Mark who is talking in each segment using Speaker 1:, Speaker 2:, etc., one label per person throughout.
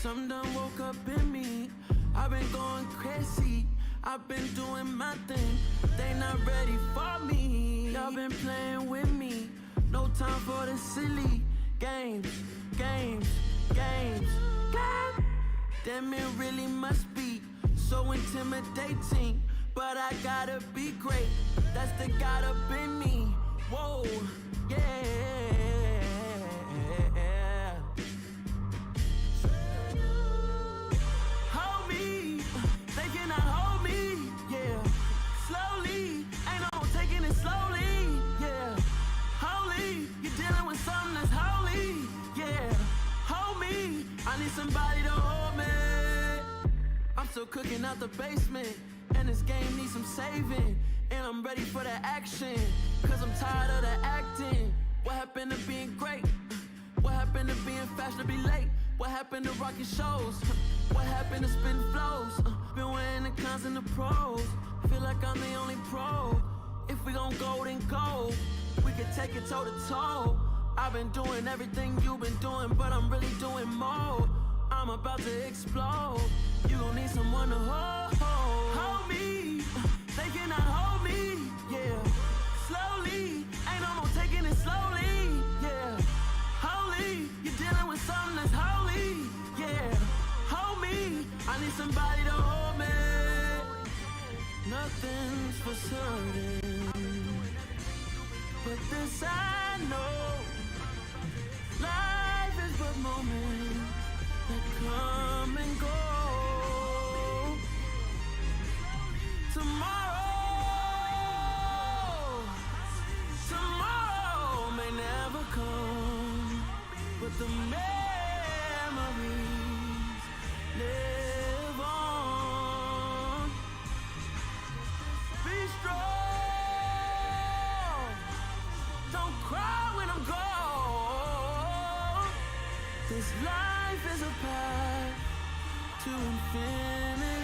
Speaker 1: Something done woke up in me. I've been going crazy. I've been doing my thing. They not ready for me. Y'all been playing with me. No time for the silly games. Damn, it really must be so intimidating. But I gotta be great. That's the God up in me. Whoa, yeah. Hold me, they cannot hold me, yeah. Slowly, ain't no taking it slowly, yeah. Holy, you're dealing with something that's holy, yeah. Hold me, I need somebody to hold me. I'm still cooking out the basement, and this game needs some saving. And I'm ready for the action, cause I'm tired of the acting. What happened to being great? What happened to being fashionably late? What happened to rocking shows? What happened to spitting flows? Been wearing the cons and the pros. Feel like I'm the only pro. If we gon' go, then go. We could take it toe to toe. I've been doing everything you've been doing, but I'm really doing more. I'm about to explode. You gon' need someone to hold me. They cannot hold me, yeah. Slowly, ain't no more taking it slowly, yeah. Holy, you're dealing with something that's holy, yeah. Hold me, I need somebody to hold me. Nothing's for certain, but this I know. Life is but moments that come and go. Tomorrow may never come, but the memories live on. Be strong, don't cry when I'm gone. This life is a path to infinity.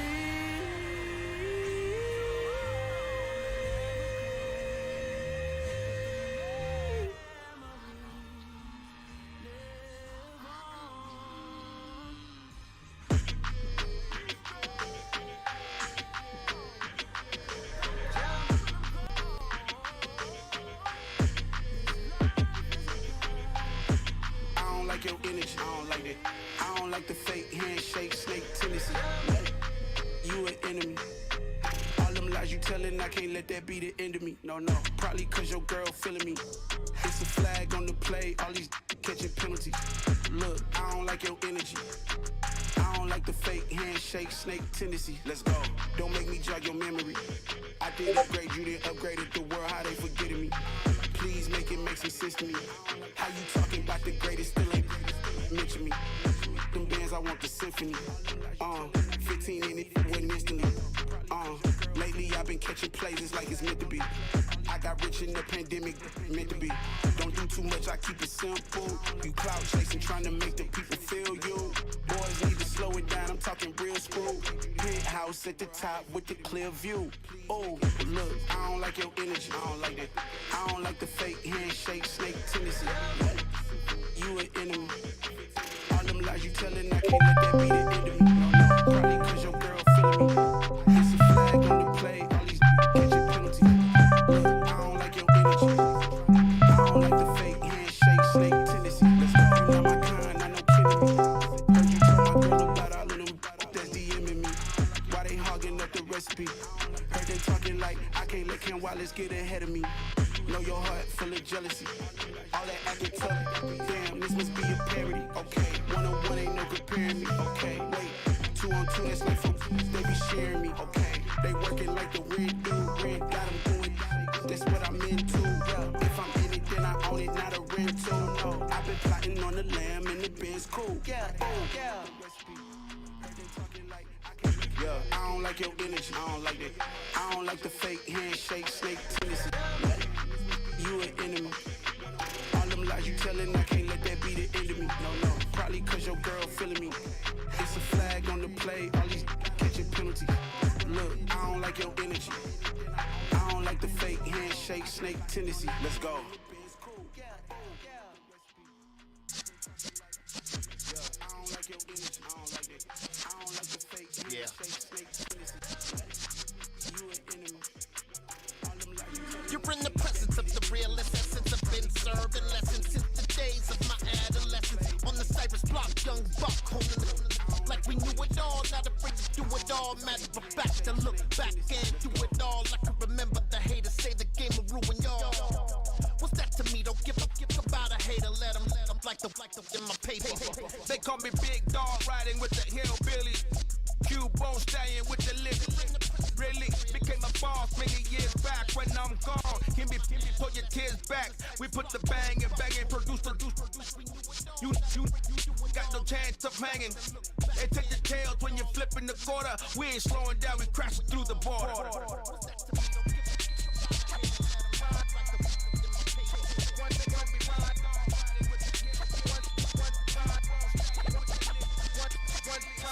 Speaker 2: Your energy, I don't like that. I don't like the fake handshake, snake tendency. You an enemy. All them lies you telling, I can't let that be the end of me. No, probably cause your girl feeling me. It's a flag on the play, all these catching penalties. Look, I don't like your energy. I don't like the fake handshake, snake tendency. Let's go. Don't make me jog your memory. I did upgrade you, then upgraded the world, how they forgetting me. Please make it make some sense to me. How you talking about the greatest, still ain't mention me. Them bands, I want the symphony. 15 in it, went instantly. Lately I've been catching plays, it's like it's meant to be. I got rich in the pandemic, meant to be. Don't do too much, I keep it simple. You clout chasing, trying to make the people feel you. Boys need to slow it down, I'm talking real screw. Penthouse at the top with the clear view. Oh, look, I don't like your energy, I don't like that. I don't like the fake handshake, snake tendency. You an enemy. All them lies you telling, I can't let that be the end of me. Probably cause your girl feeling me. It's a flag on the play, all these catching penalties. Look, I don't like your energy. I don't like the fake handshake, snake tendency. Let's go. You not my kind, I know kidding me. Heard you tell my girl about all of them that's DMing me. Why they hogging up the recipe? Heard they talking like I can't let Ken Wallace get ahead of me. Know your heart full of jealousy. All that acting tough. Damn, this must be a parody. Okay, 1-on-1 ain't no comparing me. Okay, wait, 2-on-2, that's like folks, they be sharing me. Okay, they working like the red dude. Red got them doing. That's what I'm into. If I'm in it, then I own it, not a rental. No, I've been plotting on the lamb and the Benz cool. Yeah. I don't like your energy, I don't like that. I don't like the fake handshake, snake tendency. You an enemy. All them lies you telling, I can't let that be the end of me. No, probably cause your girl feeling me. It's a flag on the play, all these catching penalties. Look, I don't like your energy. I don't like the fake handshake, snake tendency. Let's go. I don't like your energy, I don't like handshake, snake tendencies. You an enemy. All them lies you tell me.
Speaker 3: You're in the presence of the realest essence. I've been serving lessons since the days of my adolescence. On the Cypress block, young buck, holding it like we knew it all. Not afraid to do it all. Matter of fact, to look back and do it all. I can remember the haters say the game will ruin y'all. What's that to me? Don't give a about a hater. Let them like the in my paper.
Speaker 4: They call me Big Dog, riding with the hillbilly. Q-Bone stallion with the lip. Really became a boss many years back. When I'm gone, give me pull your tears back. We put the bang and produce. You got no chance of hanging. They take the tails when you're flipping the quarter. We ain't slowing down, we crashing through the border.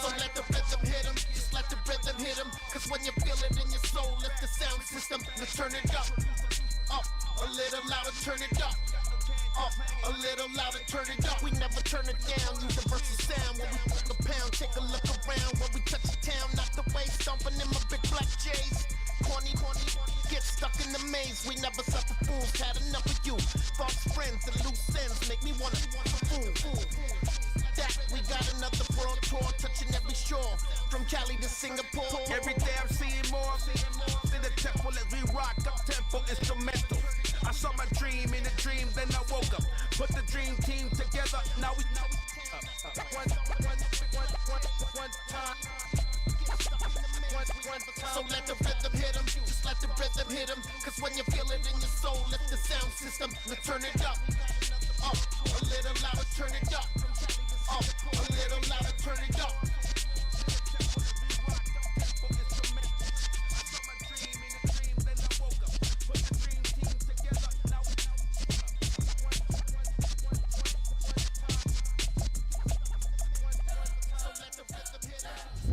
Speaker 3: So let the rhythm hit him, just let the rhythm hit him. Cause when you feel it in your soul, lift the sound system, let's turn it up. Up, a little louder, turn it up. Up, a little louder, turn it up. We never turn it down, universal sound. When we put the pound, take a look around. When we touch the town, not the way, stomping in my big black J's. Corny, get stuck in the maze. We never suffer fools, had enough of you. False friends and loose ends make me wanna fool. That we got another world tour, touching every shore, from Cali to Singapore.
Speaker 4: Every day I'm seeing more. In the temple as we rock up tempo instrumental. I saw my dream in a dream, then I woke up. Put the dream team together. Now we one time.
Speaker 3: So let the rhythm hit him, just let the rhythm hit him. Cause when you feel it in your soul, lift the sound system, let's turn it up. Up, a little louder, turn it up. Up, a little louder, turn it up.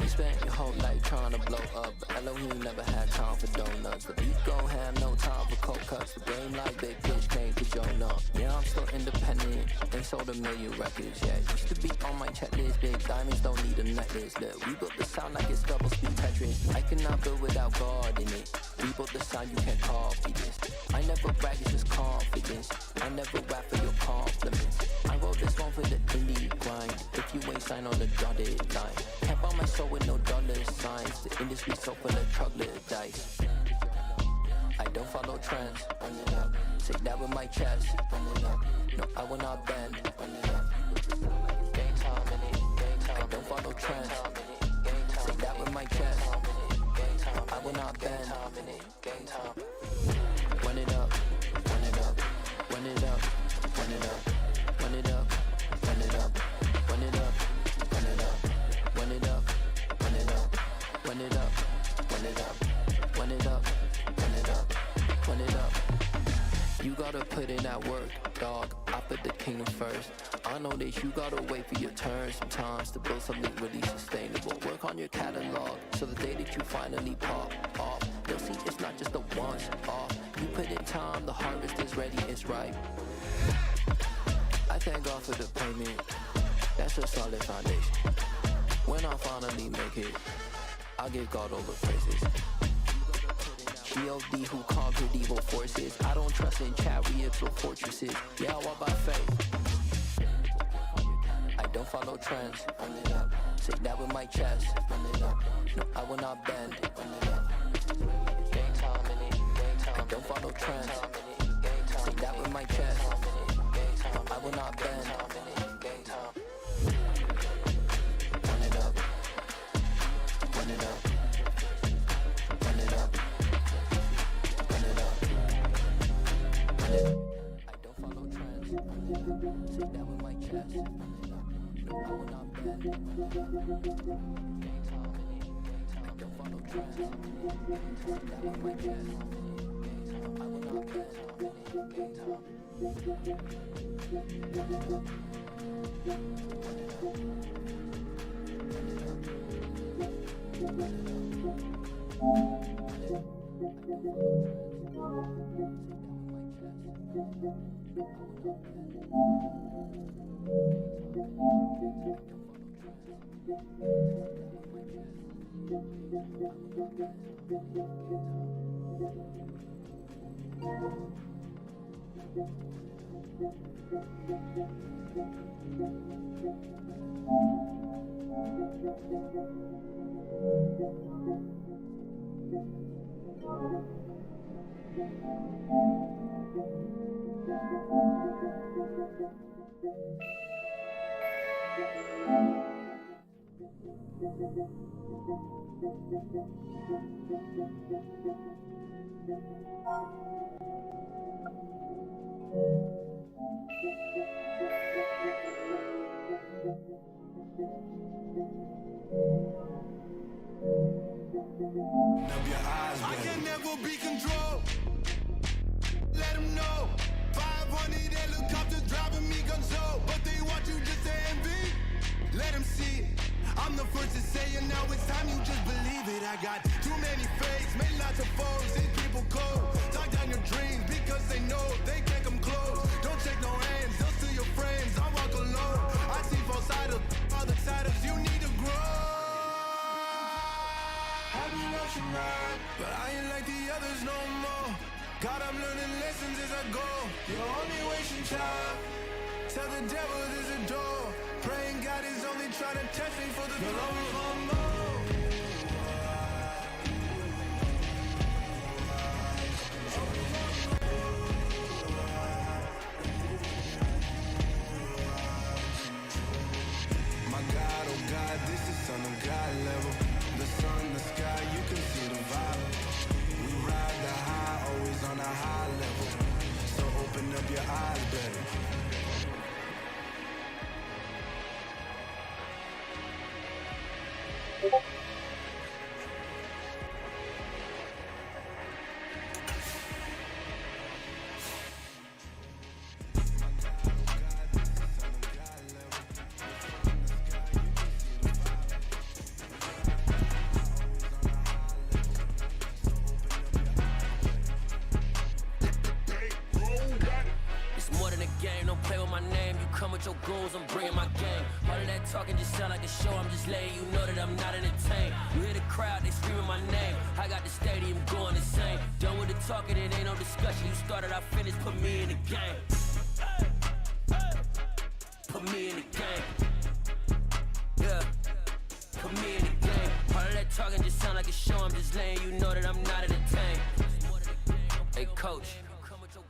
Speaker 5: Spent your whole life trying to blow up, but Elohim never had time for donuts. The beat go ham, no time for cold cuts. The game like big bitch came to join up. Yeah, I'm still independent, they sold 1 million records. Yeah, used to be on my checklist. Big diamonds don't need a necklace. Look, we built the sound like it's double speed Tetris. I cannot build without God in it. We built the sound, you can't copy this. I never brag, it's just confidence. I never rap for your compliments. I wrote this one for the indie grind. If you ain't signed on the dotted line, can't buy my soul with no dollar signs. The industry so full of troglodytes. I don't follow trends. Say that with my chest. No, I will not bend. I don't follow trends. Say that with my chest. I will not bend. Run it up, run it up, run it up, run it up, run it up, run it up, run it up, run it up, run it up, run it up, run it up, run it up, run it up, run it up, run it up. You gotta put in that work, dog. I put the kingdom first. I know that you gotta wait for your turn sometimes to build something really sustainable. Work on your catalog, so the day that you finally pop off, you'll see it's not just a once off. You put in time, the harvest is ready, it's ripe. I thank God for the payment, that's a solid foundation. When I finally make it, I'll give God all the praises. G.O.D. who conquered evil forces. I don't trust in chariots or fortresses. Yeah, I walk by faith. I don't follow trends. Say that with my chest. No, I will not bend. I don't follow trends. Say that with my chest. I will not bend. Run it up. Run it up. Run it up. Run it up. Run it up. I don't follow trends. Say that with my chest. I will not bend. I don't follow trends. Say that with my chest. I will not bend.
Speaker 6: I can never be controlled. Let them know. 500 helicopters driving me gonzo, but they want you just to envy. Let them see it. I'm the first to say it, now it's time you just believe it. I got too many fakes, made lots of foes. These people cold. Talk down your dreams because they know they can't come close. Don't check no hands, they'll steal your frames. I walk alone. I see both sides of other siders. You need to grow. I've been watching ride, but I ain't like the others no more. God, I'm learning lessons as I go. You're only wasting time. Tell the devil there's a door. Praying God is only trying to test me for the throne. My God, oh God, this is on the God level. The sun, the sky, you can see the vibe. We ride the high, always on a high level. So open up your eyes better.
Speaker 7: Your goals, I'm bringing my game. All of that talking just sound like a show. I'm just letting you know that I'm not entertained. You hear the crowd, they screaming my name. I got the stadium going insane. Done with the talking, it ain't no discussion. You started, I finished, put me in the game. Put me in the game. Yeah, put me in the game. All of that talking just sound like a show. I'm just letting you know that I'm not entertained. Hey coach,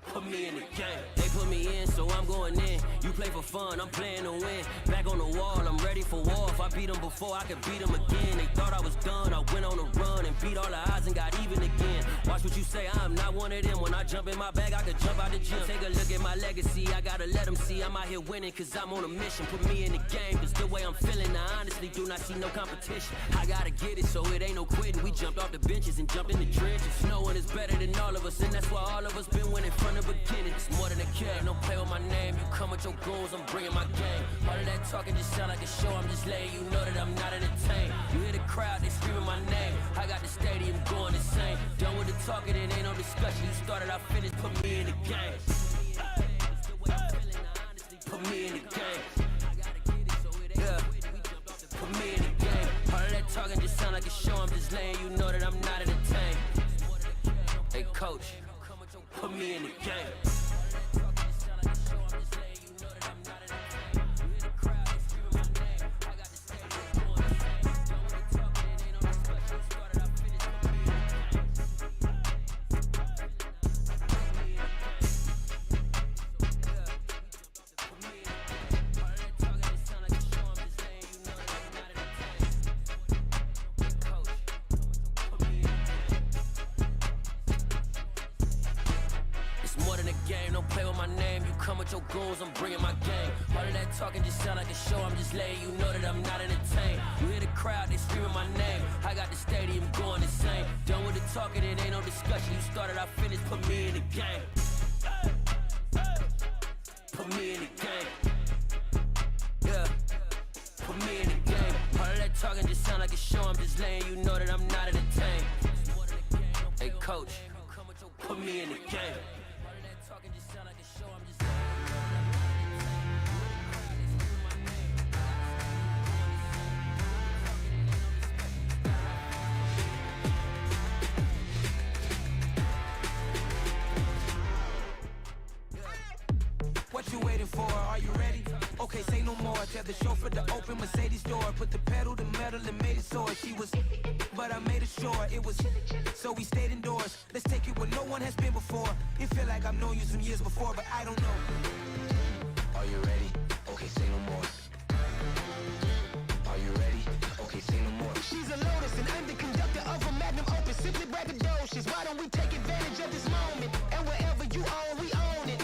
Speaker 7: put me in the game. They put me in, so I'm going in. You play for fun, I'm playing to win. Back on the wall, I'm ready for war. If I beat them before, I could beat them again. They thought I was done, I went on a run and beat all the odds and got even again. Watch what you say, I'm not one of them. When I jump in my bag, I could jump out the gym. Take a look at my legacy, I gotta let them see I'm out here winning, cause I'm on a mission. Put me in the game, cause the way I'm feeling, I honestly do not see no competition. I gotta get it, so it ain't no quitting. We jumped off the benches and jumped in the trenches. No one is better than all of us, and that's why all of us been winning from the beginning. It's more than a game, don't play with my name. You come with your goons, I'm bringing my game. All of that talking just sound like a show. I'm just letting you know that I'm not entertained. You hear the crowd, they screaming my name. I got the stadium going insane. Done with the talking, it ain't no discussion. You started, I finished, put me in the game. Put me in the game. Yeah, put me in the game. All of that talking just sound like a show. I'm just letting you know that I'm not entertained. Hey coach, put me in the game. Your goals, I'm bringing my game. All of that talking just sound like a show. I'm just letting you know that I'm not entertained. You hear the crowd, they screaming my name. I got the stadium going insane. Done with the talking, it ain't no discussion. You started, I finished, put me in the game. Put me in the game. Yeah, put me in the game. All of that talking just sound like a show. I'm just letting you know that I'm not entertained. Hey coach, put me in the game.
Speaker 1: Tell the chauffeur to open Mercedes door. Put the pedal to metal and made it soar. She was, but I made it sure it was. So we stayed indoors. Let's take it where no one has been before. It feel like I've known you some years before, but I don't know.
Speaker 8: Are you ready? Okay, say no more. Are you ready? Okay, say no more.
Speaker 9: She's a Lotus and I'm the conductor of a Magnum Opus. Simply braggadocious. Why don't we take advantage of this moment? And wherever you own, we own it.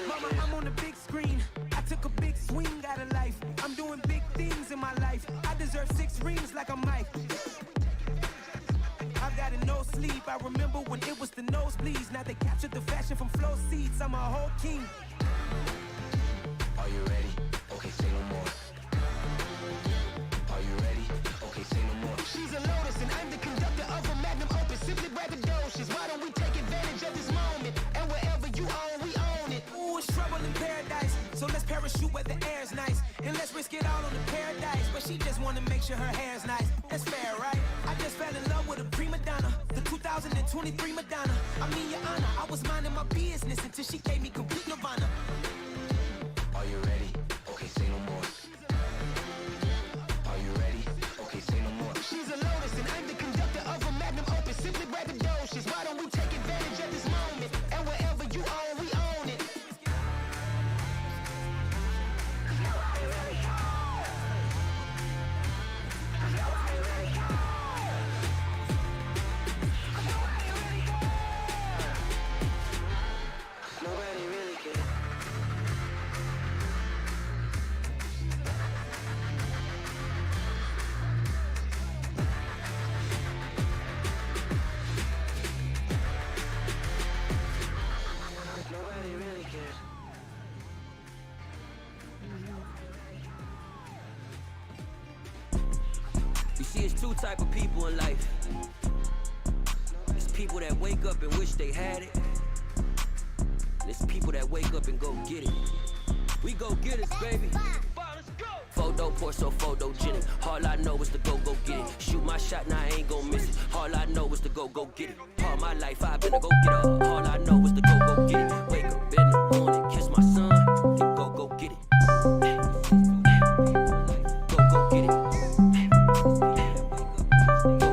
Speaker 1: Mama, I'm on the big screen. I took a big swing out of life. I'm doing big things in my life. I deserve 6 rings like I'm Mike. I've got a no sleep. I remember when it was the nosebleeds. Now they captured the fashion from flow seats. I'm a whole king.
Speaker 8: Are you ready? Okay, say no more. Are you ready? Okay, say no more.
Speaker 9: She's a Lotus and I'm the conductor of a Magnum Opus. Simply braggadocious. Why don't we take advantage of this moment? And wherever you own, we own it.
Speaker 1: Ooh, it's trouble in paradise. So let's parachute where the air's nice. And let's risk it all on the paradise. But she just wanna make sure her hair's nice. That's fair, right? I just fell in love with a prima donna. The 2023 Madonna. I mean, your honor, I was minding my business until she gave me complete nirvana.
Speaker 8: Are you ready? Okay, say no more. Are you ready? Okay, say no more.
Speaker 9: She's a Lotus and I'm the conductor of a Magnum Opus. Simply braggadocious. Why don't we take advantage of this moment? And wherever you own, we own it.
Speaker 7: Nobody really cares. Nobody really cares. You see, it's 2 type of people in life. It's people that wake up and wish they had it. And it's people that wake up and go get it. We go get it, baby. Photo pour so photogenic. All I know is to go get it. Shoot my shot, now I ain't gon' miss it. All I know is to go get it. All my life I've been a go get up. All I know is to go get it. Wake up in the morning, kiss my son, then go get it. Go get it.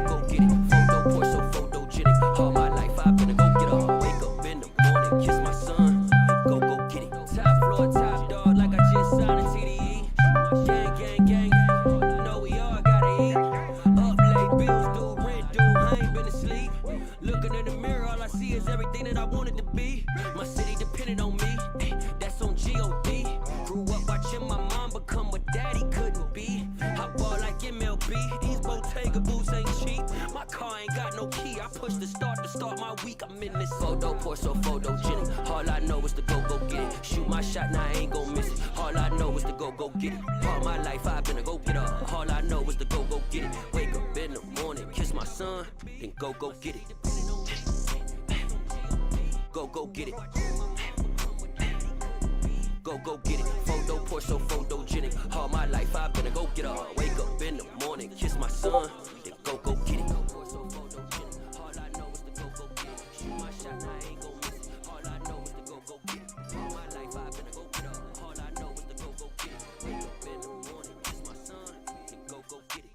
Speaker 7: Go get it. Photo pour so photogenic. All my life I've been a go get up. Wake up in the morning, kiss my son, then go get it. Top floor, top dog, like I just signed a TDE. Gang, know we all gotta eat. Up late, bills due, rent due, I ain't been asleep. Looking in the mirror, all I see is everything that I wanted to be. My city depended on me, that's on G.O.D. Grew up watching my mom become what daddy couldn't be. I ball like MLB, these Bottega boots ain't cheap. My car ain't got no key, I push the start to start my week. I'm in this photo pour so photogenic. All I know is to go get it. Shoot my shot, now I ain't gon' miss it. All I know is to go get it. All my life I've been a go get up. All I know is to go get it. Wake up in the morning, kiss my son, then go get it. Go get it. Go get it. Photo pour so photogenic. All my life I've been a go get up. Wake up in the morning, kiss my son, then go get it. All I know is to go get it. Shoot my shot, now I ain't gon' miss it. All I know is to go get it. All my life I've been a go get up. All I know is to go get it. Wake up in the morning, kiss my son, then go get it.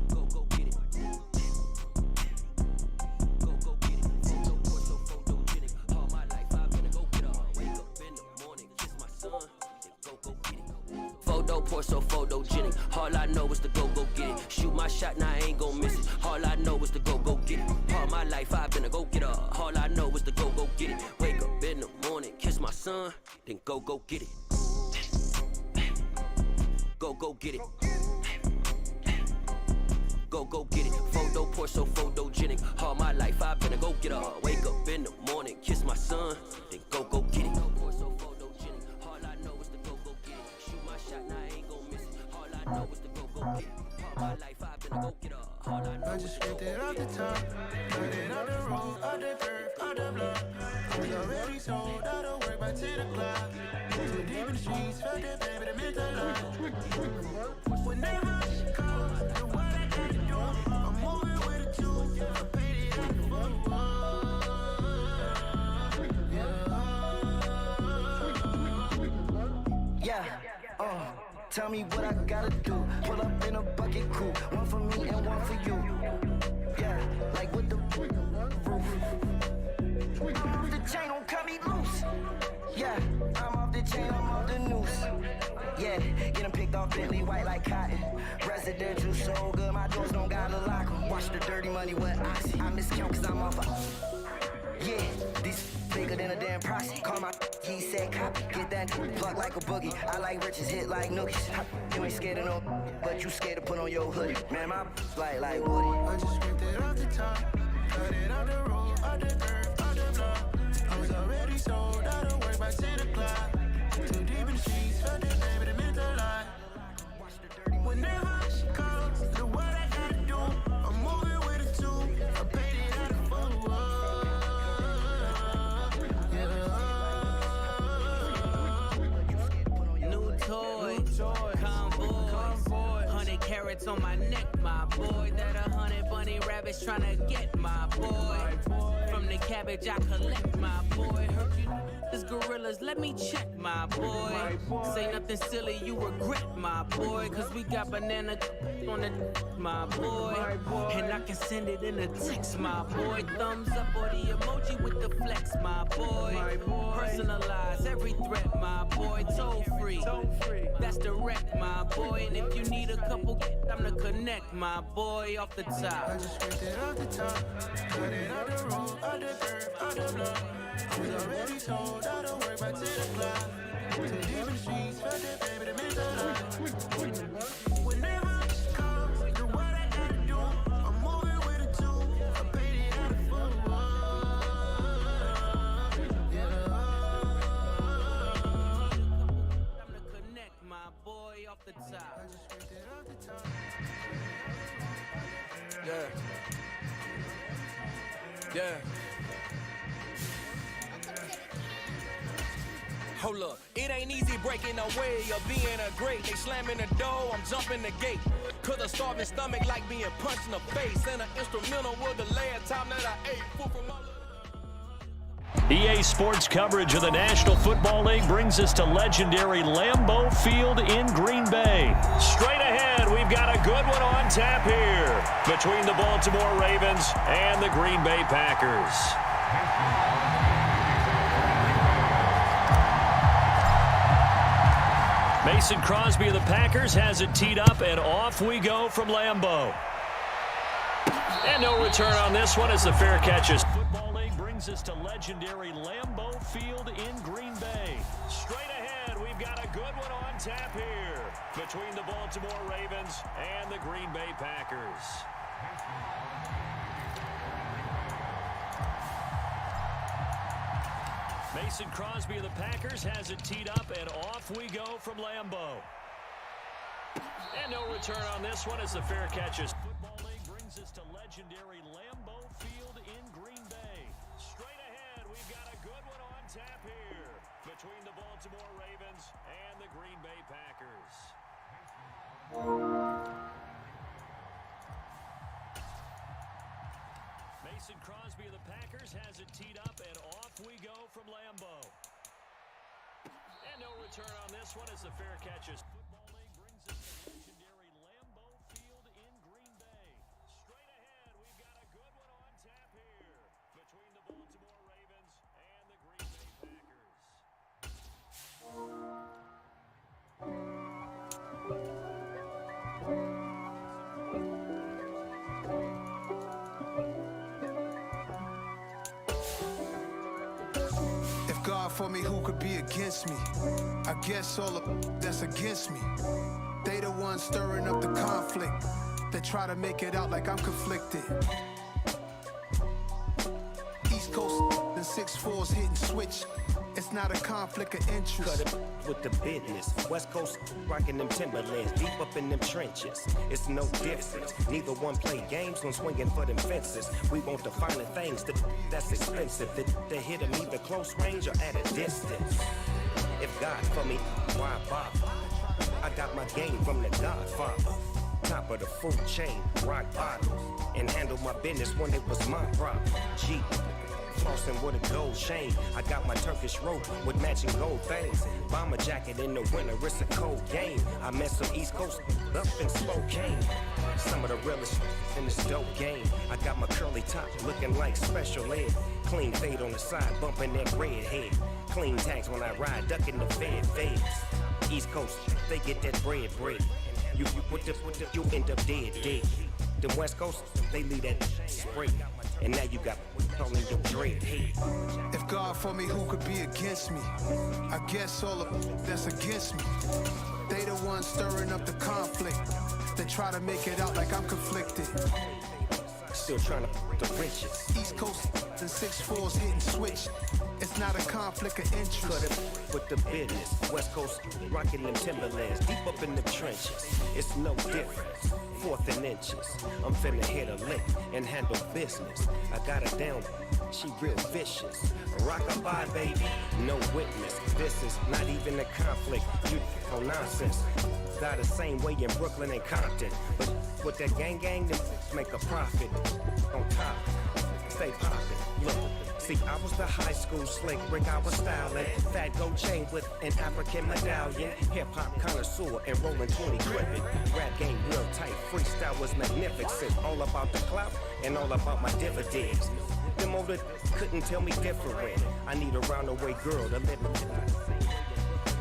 Speaker 7: Go get it. Go get it. Photo pour so photogenic. All my life I've been a go get up. Wake up in the morning, kiss my son, then go get it. Photo pour so photogenic. All I know is to go get it. Shoot my shot, now I ain't gon' miss it. All I know is to go get it. All my life I've been a go get up. All I know is to go get it. Wake up in the morning, kiss my son, then go get it. Go get it. Go get it. Photo pour so photogenic. All my life I've been a go get up. Wake up in the morning, kiss my son, then go get it. All I know is to go get it. Shoot my shot, now I ain't gon' miss it. All I know is to go get it. All my life I've been a go get up. All I know
Speaker 6: I just scraped it off the top, got it on the road, on the curve, on the block. I was already sold out of work by 10 o'clock.
Speaker 1: Too deep in the streets, felt that pain, but it meant a lot. Whenever she calls, do what I gotta do. I'm moving with a two, I paid it out the phone.
Speaker 9: Yeah, tell me what I gotta do. Pull up in a bucket crew, one for me and one for you. Yeah, like with the roof. I'm off the chain, don't cut me loose. Yeah, I'm off the chain, I'm off the noose. Yeah, get them picked off Bentley, white like cotton. Residential so good, my doors don't gotta lock 'em. Watch the dirty money with oxy. I miscount cause I'm off yeah, these bigger than a damn proxy. Call my he said copy. Get that plug like a boogie. I like riches, hit like nookies. You ain't scared of no, but you scared to put on your hoodie. Man, my like Woody.
Speaker 1: I just ripped it off the top, cut it off the road, off the curve, off the block. I was already sold, out of work by 10 o'clock. Too deep in the streets, felt that pain, but it meant a lot. Whenever she calls, do what I gotta do. I'm moving with a two, I paid it out the phone.
Speaker 7: Convoy, 100 carats on my neck, my boy. That 100 bunny rabbits tryna get my boy. From the cabbage I collect, my boy. Heard you this gorillas, let me check, my boy. Say nothing silly, you regret, my boy. Cause we got banana on the my boy. And I can send it in a text, my boy. Thumbs up or the emoji with the flex, my boy. Personalize every threat, my boy. Toll free, that's direct, my boy. And if you need a couple, I'm to connect, my boy, off the top.
Speaker 1: I just ripped it off the top, cut it off the road, off the curve, off the block. I was already sold, out of work by 10 o'clock. Too deep in the streets, felt that pain, but it meant a lot. Whenever she calls, do what I gotta do. I'm moving with a two, I paid it out the phone.
Speaker 7: I'm to connect, my boy, off the top.
Speaker 1: I just ripped it off the top.
Speaker 10: Yeah. Hold up, it ain't easy breaking away or being a great. They slamming the door, I'm jumping the gate. Cause a starving stomach like being punched in the face. And an instrumental was the last time that I ate food from my...
Speaker 11: EA Sports coverage of the National Football League brings us to legendary Lambeau Field in Green Bay. Straight ahead, we've got a good one on tap here between the Baltimore Ravens and the Green Bay Packers. Mason Crosby of the Packers has it teed up, and off we go from Lambeau. And no return on this one as the fair catches. Football League brings us to legendary Lambeau Field in Green Bay. Straight ahead, we've got a good one on tap here between the Baltimore Ravens and the Green Bay Packers. Mason Crosby of the Packers has it teed up, and off we go from Lambeau. And no return on this one as the fair catches. Football League brings us to legendary Lambeau Field in Green Bay. Straight ahead, we've got a good one on tap here between the Baltimore Ravens and the Green Bay Packers. Mason Crosby of the Packers has it teed up, and off we go from Lambeau. And no return on this one as the fair catches. Football League brings us to legendary Lambeau Field in Green Bay. Straight ahead, we've got a good one on tap here between the Baltimore Ravens and the Green Bay Packers.
Speaker 6: God for me, who could be against me? I guess all of that's against me. They the ones stirring up the conflict. They try to make it out like I'm conflicted. East Coast and 6'4's hitting switch. It's not a conflict of interest.
Speaker 12: Cut it with the business. West Coast rocking them Timberlands, deep up in them trenches. It's no difference. Neither one play games when swinging for them fences. We want the finer things that's expensive. That hit them either close range or at a distance. If God for me, why bother? I got my game from the Godfather. Top of the food chain, rock bottles. And handle my business when it was my problem. G. Flossing with a gold chain. I got my Turkish rope with matching gold things. Bomber jacket in the winter, it's a cold game. I met some East Coast up in Spokane. Some of the realest in this dope game. I got my curly top looking like special ed. Clean fade on the side, bumping that red head. Clean tags when I ride, ducking the feds. East Coast, they get that bread. You you end up dead. The West Coast, they leave that spray. And now you got only your dread head.
Speaker 6: If God for me, who could be against me? I guess all of that's against me. They the ones stirring up the conflict. They try to make it out like I'm conflicted.
Speaker 12: Still trying to the riches.
Speaker 6: East Coast and 6'4's hitting switch. It's not a conflict of interest.
Speaker 12: Cut it with the business. West Coast rocking them Timberlands deep up in the trenches. It's no difference. 4th and inches. I'm finna hit a lick and handle business. I got her down. She real vicious. Rock-a-bye, baby. No witness. This is not even a conflict. You on nonsense. Die the same way in Brooklyn and Compton. But with that gang, them make a profit. On top, stay poppin'. Look, see, I was the high school slick Rick, I was styling. Fat gold chain with an African medallion. Hip-hop connoisseur and rolling 20 cribbin'. Rap game real tight, freestyle was magnificent. All about the clout and all about my dividends. Them older couldn't tell me different. I need a roundaway girl to live in.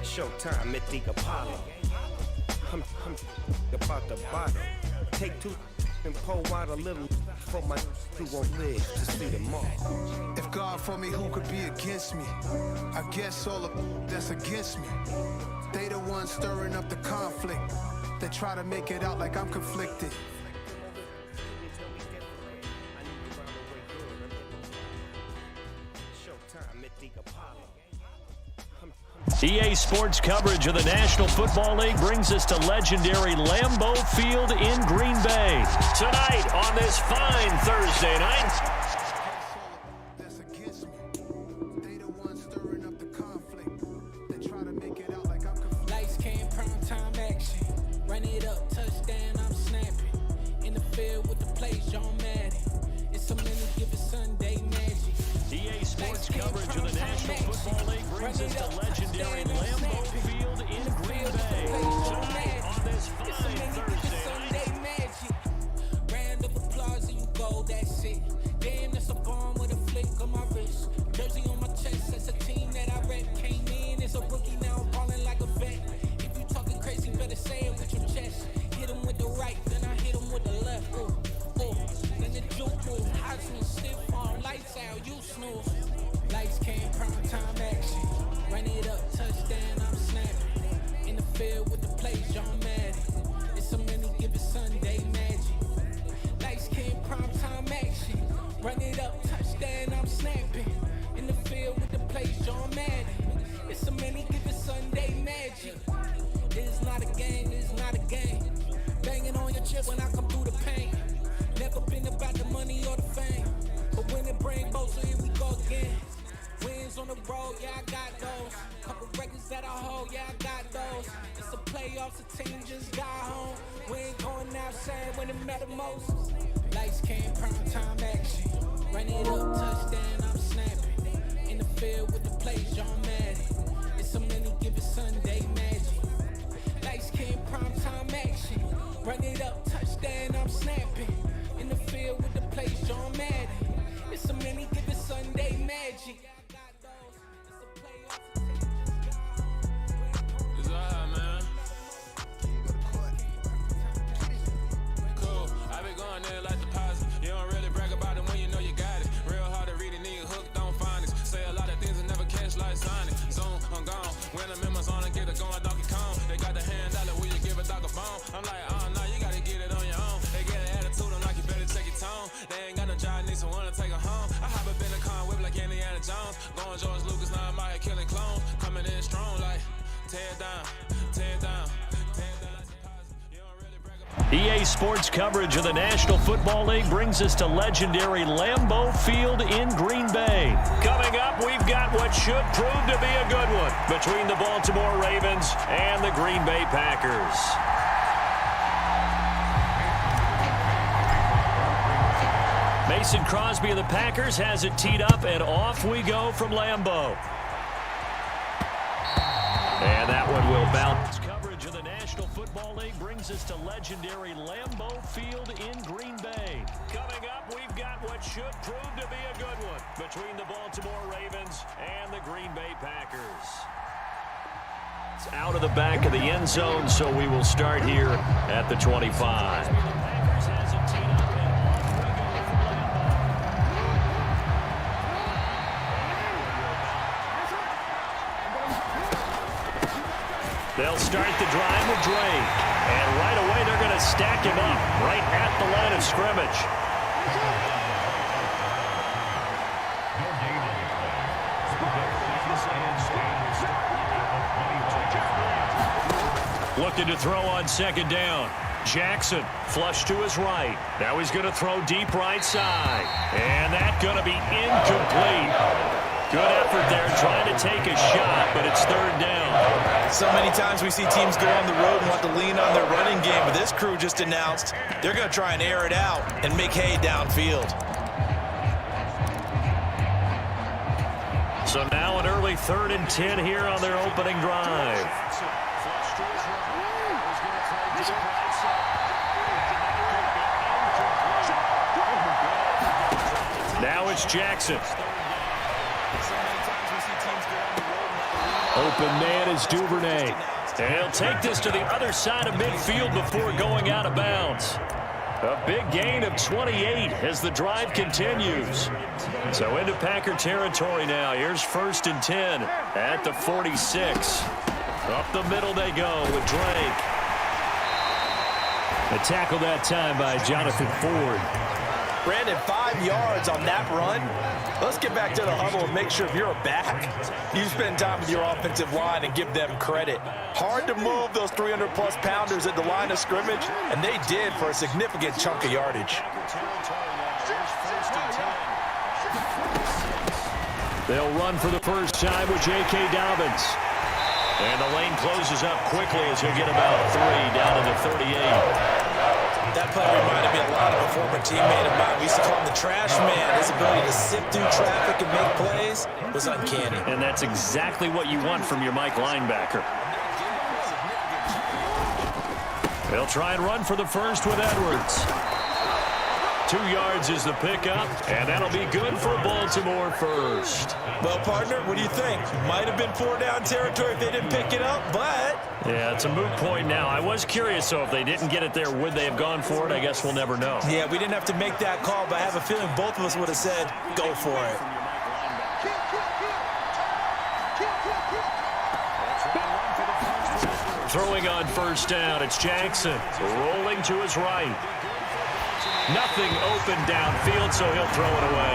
Speaker 12: Showtime at the Apollo. I'm about the bottom. Take 2 and pour out a little for my who won't live to see them all.
Speaker 6: If God for me, who could be against me? I guess all of that's against me. They the ones stirring up the conflict. They try to make it out like I'm conflicted.
Speaker 11: EA Sports coverage of the National Football League brings us to legendary Lambeau Field in Green Bay. Tonight on this fine Thursday night.
Speaker 13: Lights, cam, prime time action. Run it up, touchdown, I'm snapping. In the field with the plays, John Madden. It's a many given Sunday magic.
Speaker 11: EA Sports coverage of the National Football League brings us to legendary Lambeau Field in Green Bay. Tonight on this fine Thursday night.
Speaker 13: Round of applause and you go, that's it. Damn, that's a bomb with a flick on my wrist. Jersey on my chest, that's a team that I rep. Came in as a rookie, now I'm balling like a vet. If you talking crazy, better say it with your chest. Hit him with the right, then I hit him with the left. Ooh, ooh. Then the juke move, high swing, stiff arm, lights out, you snooze. Lights, came, prime time action. Run it up, touchdown, I'm snapping. In the field with the plays, John Madden. It's a many given Sunday magic. Lights, came, prime time action. Run it up, touchdown, I'm snapping. In the field with the plays, John Madden. It's a many given Sunday magic. It is not a game, it is not a game. Banging on your chip when I come through the paint. Never been about the money or the fame. But when it bring both, so here we go again. Wins on the road, yeah, I got those. Couple records that I hold, yeah, I got those. It's the playoffs, the team just got home. We ain't going outside when it matter most. Lights, came, prime time action. Run it up, touchdown, I'm snapping. In the field with the plays, John Madden. It's a many given Sunday magic. Lights, came, prime time action. Run it up, touchdown, I'm snapping. In the field with the plays, John Madden. It's a many given Sunday magic.
Speaker 14: It's alright, man. Cool. I be going there like deposit. You don't really brag about it when you know you got it. Real hard to read it, nigga hooked on phonics. Say a lot of things and never catch like Sonic. Zone, I'm gone. When I'm in my zone, I get it going Donkey Kong. They got the hand dollar, will you give a dog a bone? I'm like, oh no, you gotta get it on your own. They get an attitude, I'm like, you better take your tone. They ain't got no job, need someone to take her home. I hop up in the car, whip like Indiana Jones. Going George Lucas, now I'm out here killing clones. Coming in strong like, tear down, tear down, tear down. You don't really brag about
Speaker 11: EA Sports coverage of the National Football League brings us to legendary Lambeau Field in Green Bay. Coming up, we've got what should prove to be a good one between the Baltimore Ravens and the Green Bay Packers. Mason Crosby of the Packers has it teed up, and off we go from Lambeau. And that one will bounce. Coverage of the National Football League brings us to legendary Lambeau Field in Green Bay. Coming up, we've got what should prove to be a good one between the Baltimore Ravens and the Green Bay Packers. It's out of the back of the end zone, so we will start here at the 25. They'll start the drive with Drake. And right away, they're going to stack him up right at the line of scrimmage. Looking to throw on second down. Jackson, flush to his right. Now he's going to throw deep right side. And that's going to be incomplete. Good effort there, trying to take a shot, but it's third down.
Speaker 15: So many times we see teams go on the road and want to lean on their running game, but this crew just announced they're going to try and air it out and make hay downfield.
Speaker 11: So now an early 3rd and 10 here on their opening drive. Now it's Jackson. Open man is Duvernay. And he'll take this to the other side of midfield before going out of bounds. A big gain of 28 as the drive continues. So into Packer territory now. Here's 1st and 10 at the 46. Up the middle they go with Drake. A tackle that time by Jonathan Ford.
Speaker 15: Brandon, 5 yards on that run. Let's get back to the huddle and make sure if you're a back, you spend time with your offensive line and give them credit. Hard to move those 300-plus pounders at the line of scrimmage, and they did for a significant chunk of yardage.
Speaker 11: They'll run for the first time with J.K. Dobbins. And the lane closes up quickly as he'll get about 3 down to the 38.
Speaker 15: That play reminded me a lot of a former teammate of mine. We used to call him the trash man. His ability to sift through traffic and make plays was uncanny.
Speaker 11: And that's exactly what you want from your Mike linebacker. They'll try and run for the first with Edwards. 2 yards is the pickup, and that'll be good for Baltimore first.
Speaker 15: Well, partner, what do you think? Might have been 4-down territory if they didn't pick it up, but...
Speaker 11: Yeah, it's a moot point now. I was curious, so if they didn't get it there, would they have gone for it? I guess we'll never know.
Speaker 15: Yeah, we didn't have to make that call, but I have a feeling both of us would have said, go for it.
Speaker 11: Throwing on first down, it's Jackson. Rolling to his right. Nothing open downfield, so he'll throw it away.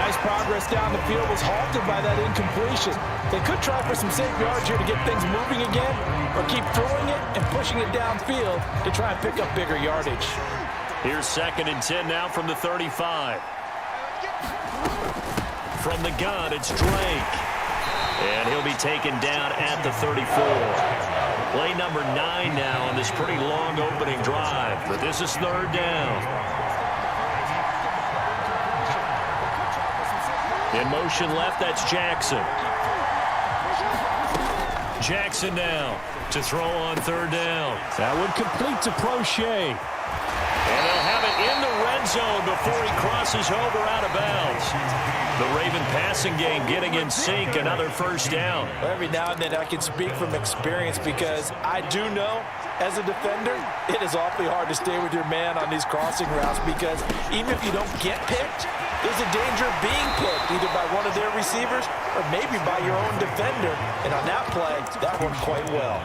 Speaker 15: Nice progress down the field was halted by that incompletion. They could try for some safe yards here to get things moving again, or keep throwing it and pushing it downfield to try and pick up bigger yardage.
Speaker 11: Here's 2nd and 10 now from the 35. From the gun, it's Drake. And he'll be taken down at the 34. Play number 9 now on this pretty long opening drive, but this is 3rd down. In motion left, that's Jackson. Jackson now to throw on 3rd down. That one complete to Prochet. And they'll have it in the red zone before he crosses over out of bounds. The Raven passing game getting in sync, another first down.
Speaker 15: Every now and then I can speak from experience because I do know as a defender, it is awfully hard to stay with your man on these crossing routes because even if you don't get picked, there's a danger of being picked either by one of their receivers or maybe by your own defender. And on that play, that worked quite well.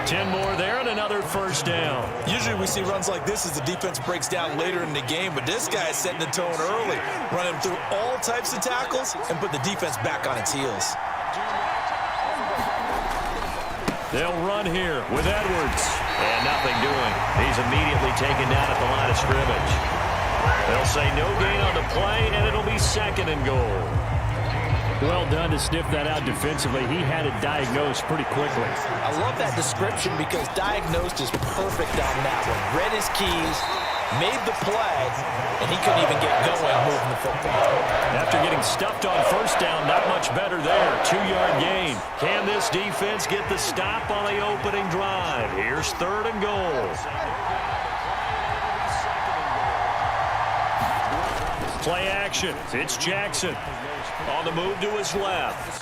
Speaker 11: 10 more there and another first down.
Speaker 15: Usually we see runs like this as the defense breaks down later in the game, but this guy is setting the tone early, running through all types of tackles and put the defense back on its heels.
Speaker 11: They'll run here with Edwards. And nothing doing. He's immediately taken down at the line of scrimmage. They'll say no gain on the play, and it'll be 2nd and goal.
Speaker 16: Well done to sniff that out defensively. He had it diagnosed pretty quickly.
Speaker 15: I love that description because diagnosed is perfect on that one. Read his keys, made the play, and he couldn't even get going moving the football.
Speaker 11: After getting stuffed on 1st down, not much better there. 2-yard gain. Can this defense get the stop on the opening drive? Here's 3rd and goal. Play action. It's Jackson. On the move to his left.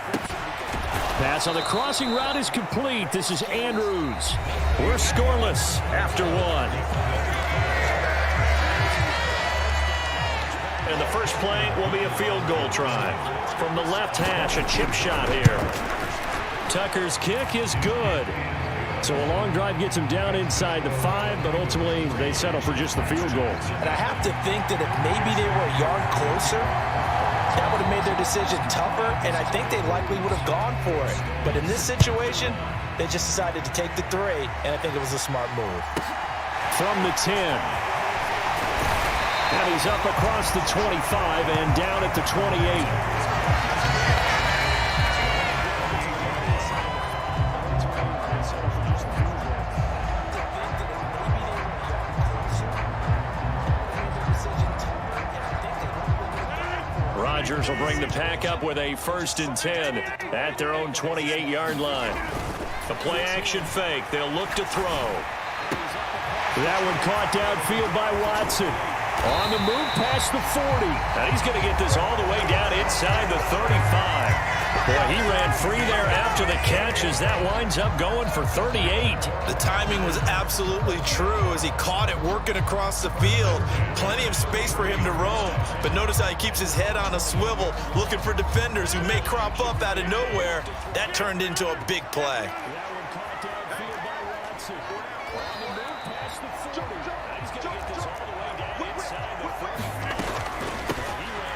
Speaker 16: Pass on the crossing route is complete. This is Andrews.
Speaker 11: We're scoreless after 1. And the first play will be a field goal try. From the left hash, a chip shot here.
Speaker 16: Tucker's kick is good. So a long drive gets him down inside the 5, but ultimately they settle for just the field goal.
Speaker 15: And I have to think that if maybe they were a yard closer, that would have made their decision tougher, and I think they likely would have gone for it. But in this situation, they just decided to take the 3, and I think it was a smart move.
Speaker 16: From the 10. And he's up across the 25 and down at the 28.
Speaker 11: Rodgers will bring the pack up with a 1st and 10 at their own 28-yard line. A play-action fake. They'll look to throw.
Speaker 16: That one caught downfield by Watson. On the move past the 40.
Speaker 11: And he's going to get this all the way down inside the 35. Boy, he ran free there after the catch as that winds up going for 38.
Speaker 15: The timing was absolutely true as he caught it working across the field. Plenty of space for him to roam, but notice how he keeps his head on a swivel looking for defenders who may crop up out of nowhere. That turned into a big play.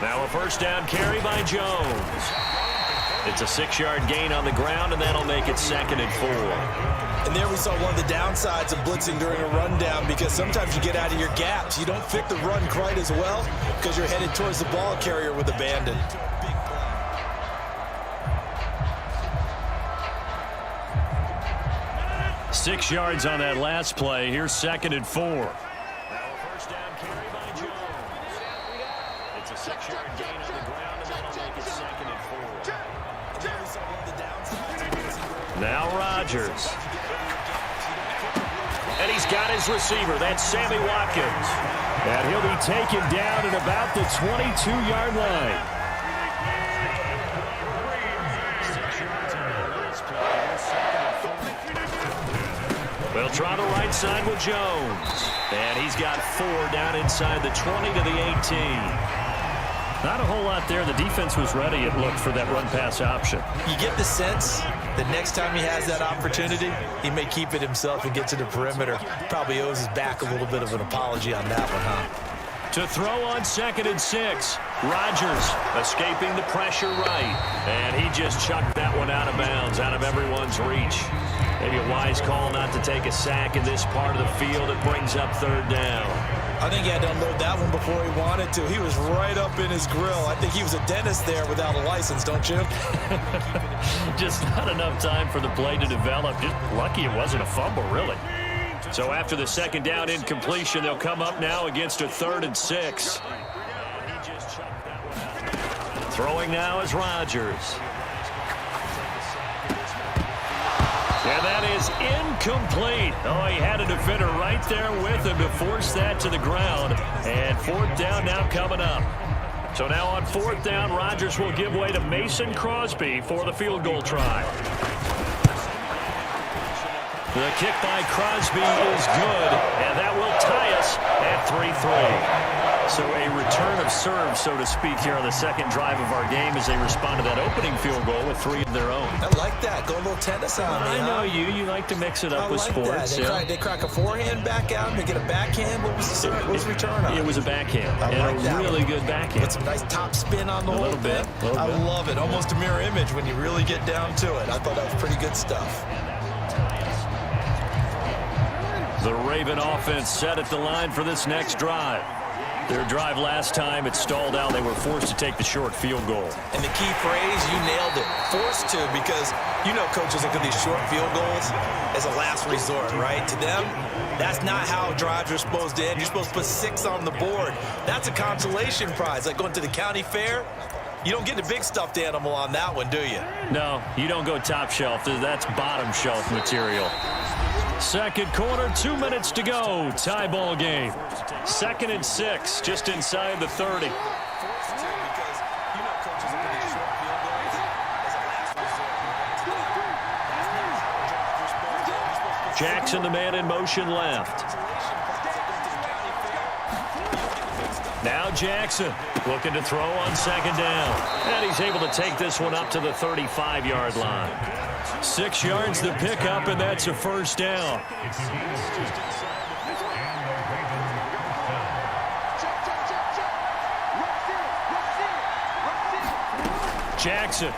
Speaker 11: Now a 1st down carry by Jones. It's a 6-yard gain on the ground, and that'll make it 2nd and 4.
Speaker 15: And there we saw one of the downsides of blitzing during a rundown, because sometimes you get out of your gaps. You don't fit the run quite as well because you're headed towards the ball carrier with abandon.
Speaker 11: Six yards on that last play. Here's 2nd and 4. Now Rodgers. And he's got his receiver. That's Sammy Watkins.
Speaker 16: And he'll be taken down at about the 22-yard line.
Speaker 11: They'll try the right side with Jones. And he's got 4 down inside the 20 to the 18.
Speaker 16: Not a whole lot there. The defense was ready, it looked, for that run-pass option.
Speaker 15: You get the sense that next time he has that opportunity, he may keep it himself and get to the perimeter. Probably owes his back a little bit of an apology on that one, huh?
Speaker 11: To throw on 2nd and 6. Rodgers escaping the pressure right. And he just chucked that one out of bounds, out of everyone's reach. Maybe a wise call not to take a sack in this part of the field. It brings up 3rd down.
Speaker 15: I think he had to unload that one before he wanted to. He was right up in his grill. I think he was a dentist there without a license, don't you?
Speaker 16: Just not enough time for the play to develop. Just lucky it wasn't a fumble, really.
Speaker 11: So after the 2nd down incompletion, they'll come up now against a 3rd and 6. Throwing now is Rodgers. And that is incomplete. Oh, he had a defender right there with him to force that to the ground. And 4th down now coming up. So now on 4th down, Rodgers will give way to Mason Crosby for the field goal try. The kick by Crosby is good, and that will tie us at 3-3. So a return of serve, so to speak, here on the 2nd drive of our game as they respond to that opening field goal with 3 of their own.
Speaker 15: I like that. Go a little tennis on me.
Speaker 11: I know you. You like to mix it up with sports.
Speaker 15: They crack a forehand back out and they get a backhand. What was the serve? What was the return on?
Speaker 11: It was a backhand.
Speaker 15: And
Speaker 11: a really good backhand.
Speaker 15: With some nice top spin on the whole
Speaker 11: bit.
Speaker 15: I love it. Almost a mirror image when you really get down to it. I thought that was pretty good stuff.
Speaker 16: The Raven offense set at the line for this next drive. Their drive last time, it stalled out. They were forced to take the short field goal.
Speaker 15: And the key phrase, you nailed it. Forced to, because you know coaches look at these short field goals as a last resort, right? To them, that's not how drives are supposed to end. You're supposed to put 6 on the board. That's a consolation prize. Like going to the county fair, you don't get the big stuffed animal on that one, do you?
Speaker 16: No, you don't go top shelf. That's bottom shelf material. Second quarter, 2 minutes to go. Tie ball game. 2nd and 6, just inside the 30. Jackson, the man in motion left. Now Jackson looking to throw on 2nd down. And he's able to take this one up to the 35-yard line. 6 yards to pick up, and that's a 1st down. Jackson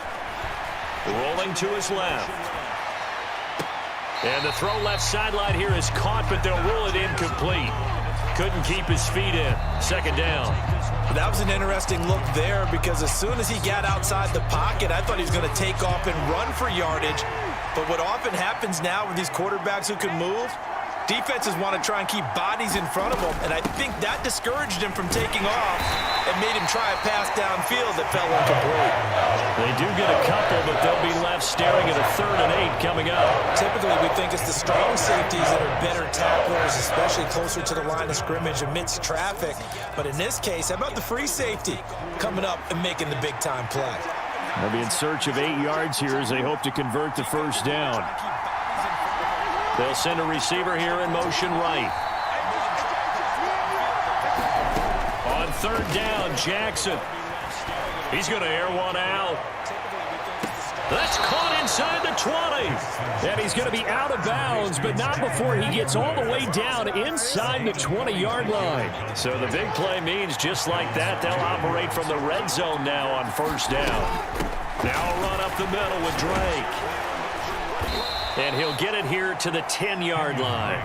Speaker 16: rolling to his left. And the throw left sideline here is caught, but they'll rule it incomplete. Couldn't keep his feet in. 2nd down.
Speaker 15: That was an interesting look there, because as soon as he got outside the pocket, I thought he was going to take off and run for yardage. But what often happens now with these quarterbacks who can move, defenses want to try and keep bodies in front of them, and I think that discouraged him from taking off and made him try a pass downfield that fell incomplete.
Speaker 16: They do get a couple, but they'll be left staring at a 3rd and 8 coming up.
Speaker 15: Typically, we think it's the strong safeties that are better tacklers, especially closer to the line of scrimmage amidst traffic. But in this case, how about the free safety coming up and making the big-time play?
Speaker 16: They'll be in search of 8 yards here as they hope to convert the 1st down. They'll send a receiver here in motion right. On 3rd down, Jackson. He's going to air one out. That's caught inside the 20. And he's going to be out of bounds, but not before he gets all the way down inside the 20-yard line. So the big play means just like that, they'll operate from the red zone now on 1st down. Now a run up the middle with Drake. And he'll get it here to the 10-yard line.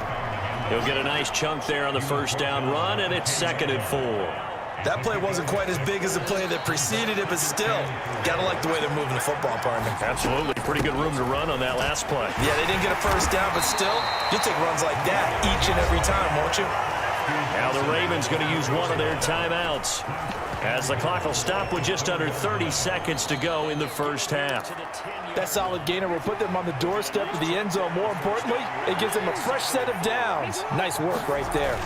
Speaker 16: He'll get a nice chunk there on the 1st down run, and it's 2nd and 4.
Speaker 15: That play wasn't quite as big as the play that preceded it, but still, gotta like the way they're moving the football, partner.
Speaker 16: Absolutely. Pretty good room to run on that last play.
Speaker 15: Yeah, they didn't get a 1st down, but still, you take runs like that each and every time, won't you?
Speaker 16: Now the Ravens going to use one of their timeouts, as the clock will stop with just under 30 seconds to go in the 1st half.
Speaker 15: That solid gainer will put them on the doorstep of the end zone. More importantly, it gives them a fresh set of downs. Nice work right there.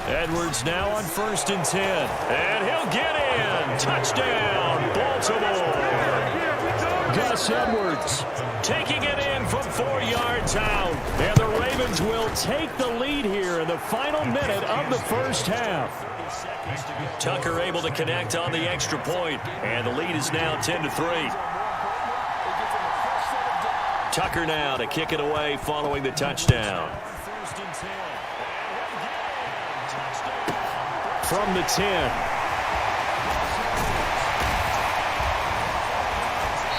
Speaker 16: Edwards now on 1st and 10. And he'll get in. Touchdown, Baltimore. Gus Edwards taking it in from 4 yards out. And the Ravens will take the lead here in the final minute of the 1st half. Tucker able to connect on the extra point. And the lead is now 10-3. Tucker now to kick it away following the touchdown. From the 10.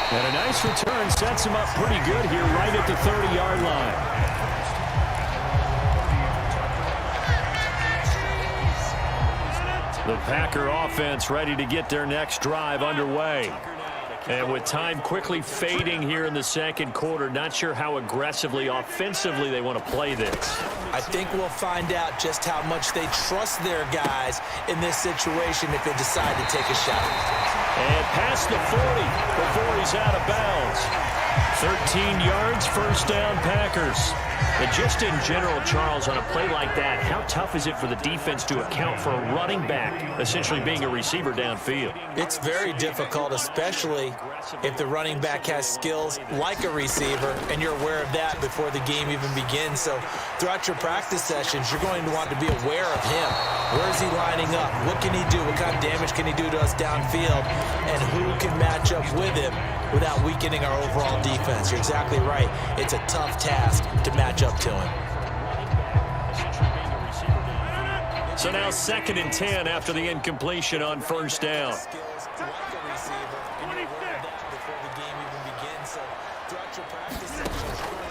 Speaker 16: And a nice return sets him up pretty good here right at the 30-yard line. The Packer offense ready to get their next drive underway. And with time quickly fading here in the 2nd quarter, not sure how aggressively, offensively they want to play this.
Speaker 15: I think we'll find out just how much they trust their guys in this situation if they decide to take a shot.
Speaker 16: And past the 40 before he's out of bounds. 13 yards, 1st down, Packers. And just in general, Charles, on a play like that, how tough is it for the defense to account for a running back essentially being a receiver downfield?
Speaker 15: It's very difficult, especially if the running back has skills like a receiver, and you're aware of that before the game even begins. So throughout your practice sessions, you're going to want to be aware of him. Where is he lining up? What can he do? What kind of damage can he do to us downfield? And who can match up with him without weakening our overall defense? You're exactly right. It's a tough task to match up to him.
Speaker 16: So now 2nd and 10 after the incompletion on 1st down.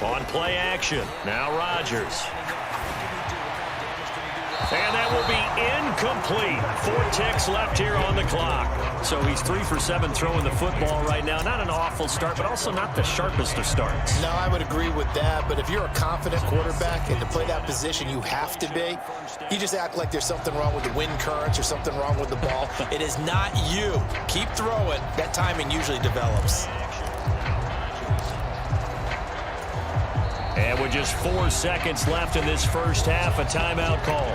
Speaker 16: On play action, now Rodgers. And that will be incomplete. 4 ticks left here on the clock. So he's 3 for 7 throwing the football right now. Not an awful start, but also not the sharpest of starts.
Speaker 17: No, I would agree with that. But if you're a confident quarterback and to play that position, you have to be. You just act like there's something wrong with the wind currents or something wrong with the ball. It is not you. Keep throwing. That timing usually develops.
Speaker 16: And with just 4 seconds left in this first half, a timeout call.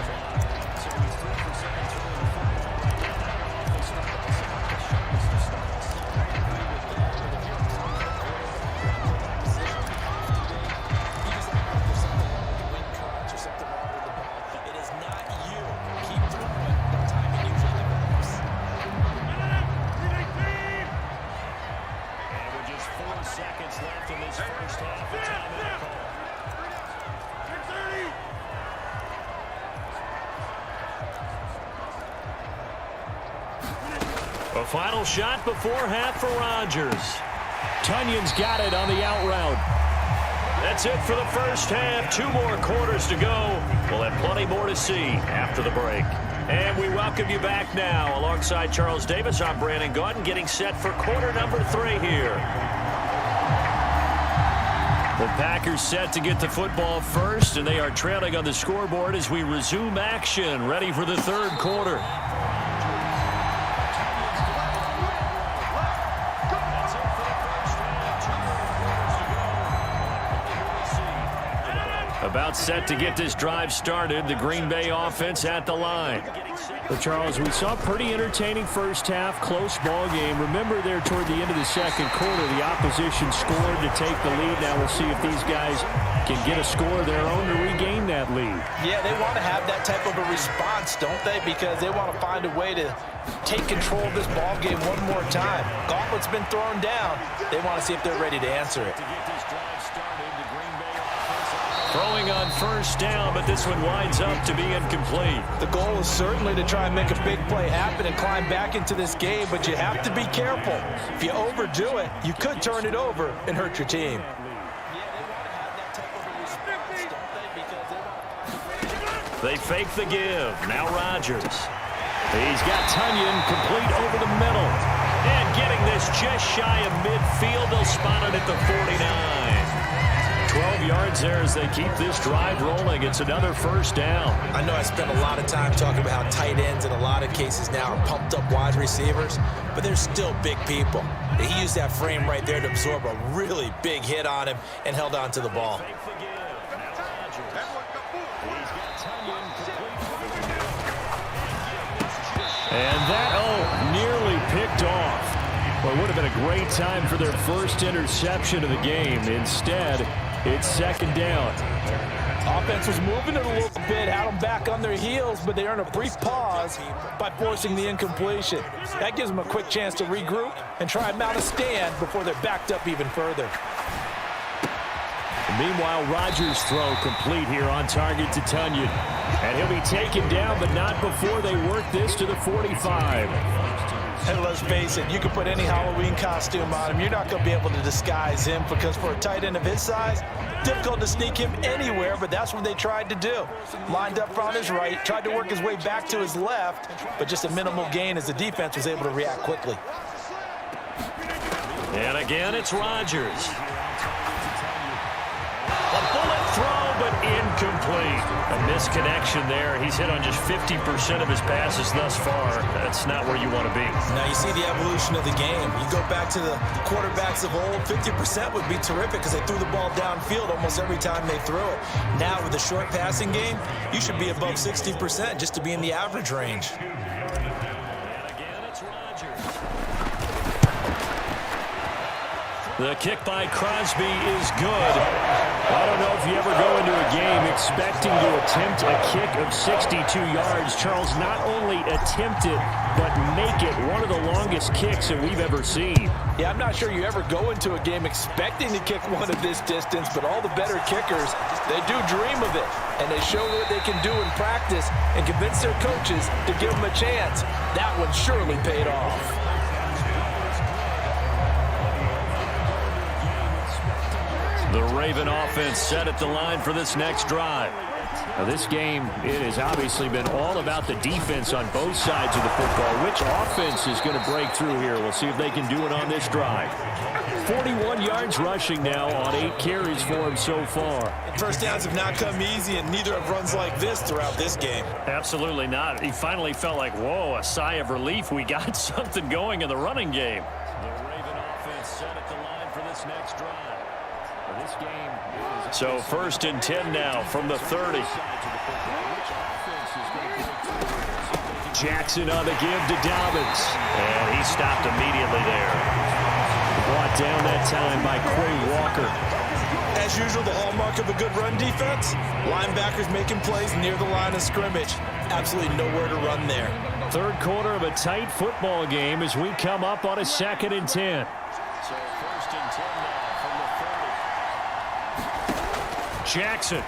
Speaker 16: A final shot before half for Rodgers. Tunyon's got it on the out route. That's it for the first half. 2 more quarters to go. We'll have plenty more to see after the break. And we welcome you back now. Alongside Charles Davis, I'm Brandon Gaudin, getting set for quarter number 3 here. The Packers set to get the football first, and they are trailing on the scoreboard as we resume action, ready for the third quarter. About set to get this drive started. The Green Bay offense at the line.
Speaker 11: But Charles, we saw a pretty entertaining first half, close ball game. Remember there toward the end of the second quarter, the opposition scored to take the lead. Now we'll see if these guys can get a score of their own to regain that lead.
Speaker 17: Yeah, they want to have that type of a response, don't they? Because they want to find a way to take control of this ball game one more time. Gauntlet's been thrown down. They want to see if they're ready to answer it.
Speaker 16: Throwing on first down, but this one winds up to be incomplete.
Speaker 17: The goal is certainly to try and make a big play happen and climb back into this game, but you have to be careful. If you overdo it, you could turn it over and hurt your team.
Speaker 16: They fake the give. Now Rodgers. He's got Tunyon complete over the middle. And getting this just shy of midfield. They'll spot it at the 49. 12 yards there as they keep this drive rolling. It's another first down.
Speaker 17: I know I spent a lot of time talking about how tight ends in a lot of cases now are pumped up wide receivers, but they're still big people. He used that frame right there to absorb a really big hit on him and held on to the ball.
Speaker 16: And that, nearly picked off. Well, it would have been a great time for their first interception of the game. Instead, it's second down.
Speaker 17: Offense was moving it a little bit, had them back on their heels, but they earn a brief pause by forcing the incompletion. That gives them a quick chance to regroup and try and mount a stand before they're backed up even further.
Speaker 16: Meanwhile, Rodgers' throw complete here on target to Tunyon. And he'll be taken down, but not before they work this to the 45.
Speaker 17: And let's face it, you can put any Halloween costume on him. You're not going to be able to disguise him because for a tight end of his size, difficult to sneak him anywhere, but that's what they tried to do. Lined up on his right, tried to work his way back to his left, but just a minimal gain as the defense was able to react quickly.
Speaker 16: And again, it's Rodgers. A bullet throw, but incomplete. A misconnection there. He's hit on just 50% of his passes thus far. That's not where you want to be.
Speaker 17: Now you see the evolution of the game. You go back to the quarterbacks of old, 50% would be terrific because they threw the ball downfield almost every time they threw it. Now with the short passing game, you should be above 60% just to be in the average range.
Speaker 16: The kick by Crosby is good. I don't know if you ever go into a game expecting to attempt a kick of 62 yards. Charles, not only attempt it, but make it one of the longest kicks that we've ever seen.
Speaker 17: Yeah, I'm not sure you ever go into a game expecting to kick one of this distance, but all the better kickers, they do dream of it. And they show what they can do in practice and convince their coaches to give them a chance. That one surely paid off.
Speaker 16: The Raven offense set at the line for this next drive. Now this game, it has obviously been all about the defense on both sides of the football. Which offense is going to break through here? We'll see if they can do it on this drive. 41 yards rushing now on 8 carries for him so far.
Speaker 17: First downs have not come easy, and neither have runs like this throughout this game.
Speaker 16: Absolutely not. He finally felt like, whoa, a sigh of relief. We got something going in the running game. The Raven offense set at the line for this next drive. This game is so 1st and 10 now from the 30. Jackson on the give to Dobbins. And he stopped immediately there. Brought down that time by Quay Walker.
Speaker 17: As usual, the hallmark of a good run defense, linebackers making plays near the line of scrimmage. Absolutely nowhere to run there.
Speaker 16: Third quarter of a tight football game as we come up on a 2nd and 10. So 1st and 10 now from the 30. Jackson.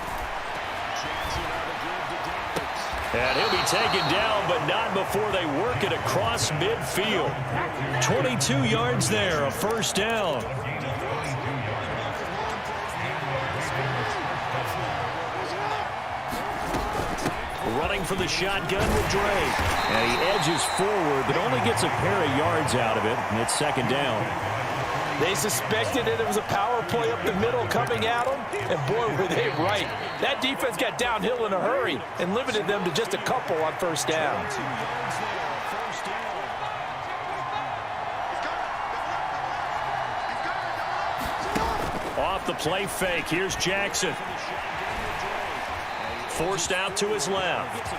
Speaker 16: And he'll be taken down, but not before they work it across midfield. 22 yards there, a 1st down. Running for the shotgun with Dre. And he edges forward, but only gets a pair of yards out of it, and it's 2nd down.
Speaker 17: They suspected that it was a power play up the middle coming at them, and boy, were they right. That defense got downhill in a hurry and limited them to just a couple on 1st down.
Speaker 16: Off the play fake, here's Jackson. Forced out to his left.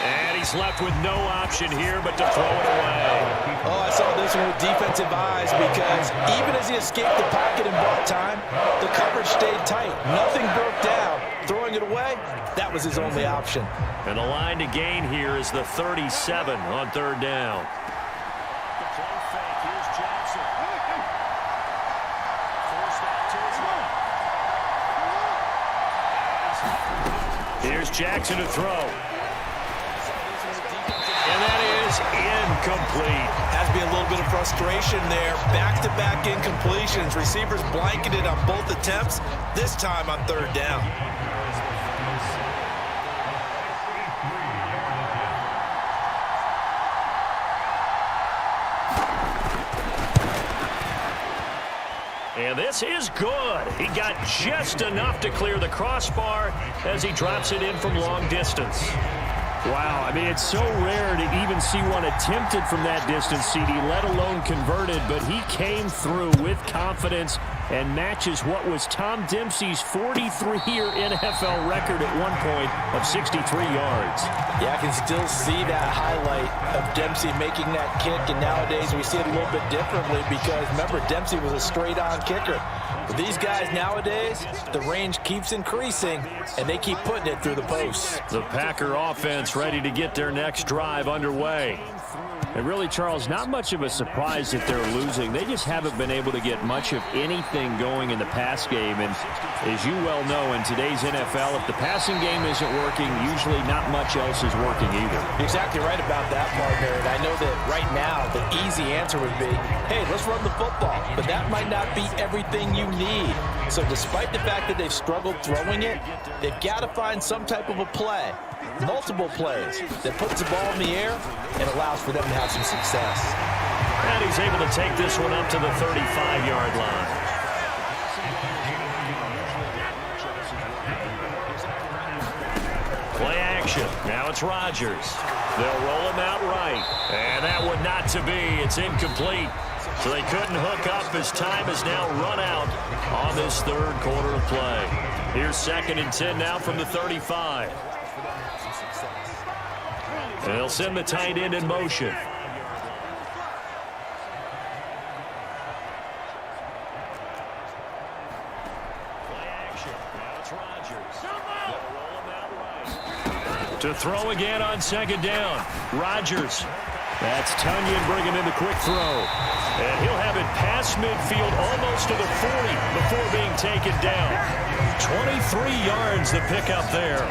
Speaker 16: And he's left with no option here but to throw it away.
Speaker 17: Oh, I saw this one with defensive eyes because even as he escaped the pocket and bought time, the coverage stayed tight. Nothing broke down. Throwing it away, that was his only option.
Speaker 16: And the line to gain here is the 37 on 3rd down. Here's Jackson to throw. And that is incomplete.
Speaker 17: Has to be a little bit of frustration there. Back-to-back incompletions. Receivers blanketed on both attempts, this time on 3rd down.
Speaker 16: And this is good. He got just enough to clear the crossbar as he drops it in from long distance. Wow, I mean, it's so rare to even see one attempted from that distance, CD, let alone converted, but he came through with confidence and matches what was Tom Dempsey's 43-year NFL record at one point of 63 yards.
Speaker 17: Yeah, I can still see that highlight of Dempsey making that kick, and nowadays we see it a little bit differently because, remember, Dempsey was a straight-on kicker. But these guys nowadays, the range keeps increasing, and they keep putting it through the posts.
Speaker 16: The Packer offense ready to get their next drive underway. And really, Charles, not much of a surprise that they're losing. They just haven't been able to get much of anything going in the pass game. And as you well know, in today's NFL, if the passing game isn't working, usually not much else is working either.
Speaker 17: You're exactly right about that, partner. And I know that right now the easy answer would be, hey, let's run the football. But that might not be everything you need. So despite the fact that they've struggled throwing it, they've got to find some type of a play, multiple plays, that puts the ball in the air and allows for them to have some success.
Speaker 16: And he's able to take this one up to the 35-yard line. Play action. Now it's Rodgers. They'll roll him out right. And that one not to be. It's incomplete. So they couldn't hook up as time has now run out on this 3rd quarter of play. Here's 2nd and 10 now from the 35. And they'll send the tight end in motion. To throw again on 2nd down. Rodgers. That's Tunyon bringing in the quick throw. And he'll have it past midfield almost to the 40 before being taken down. 23 yards the pickup there.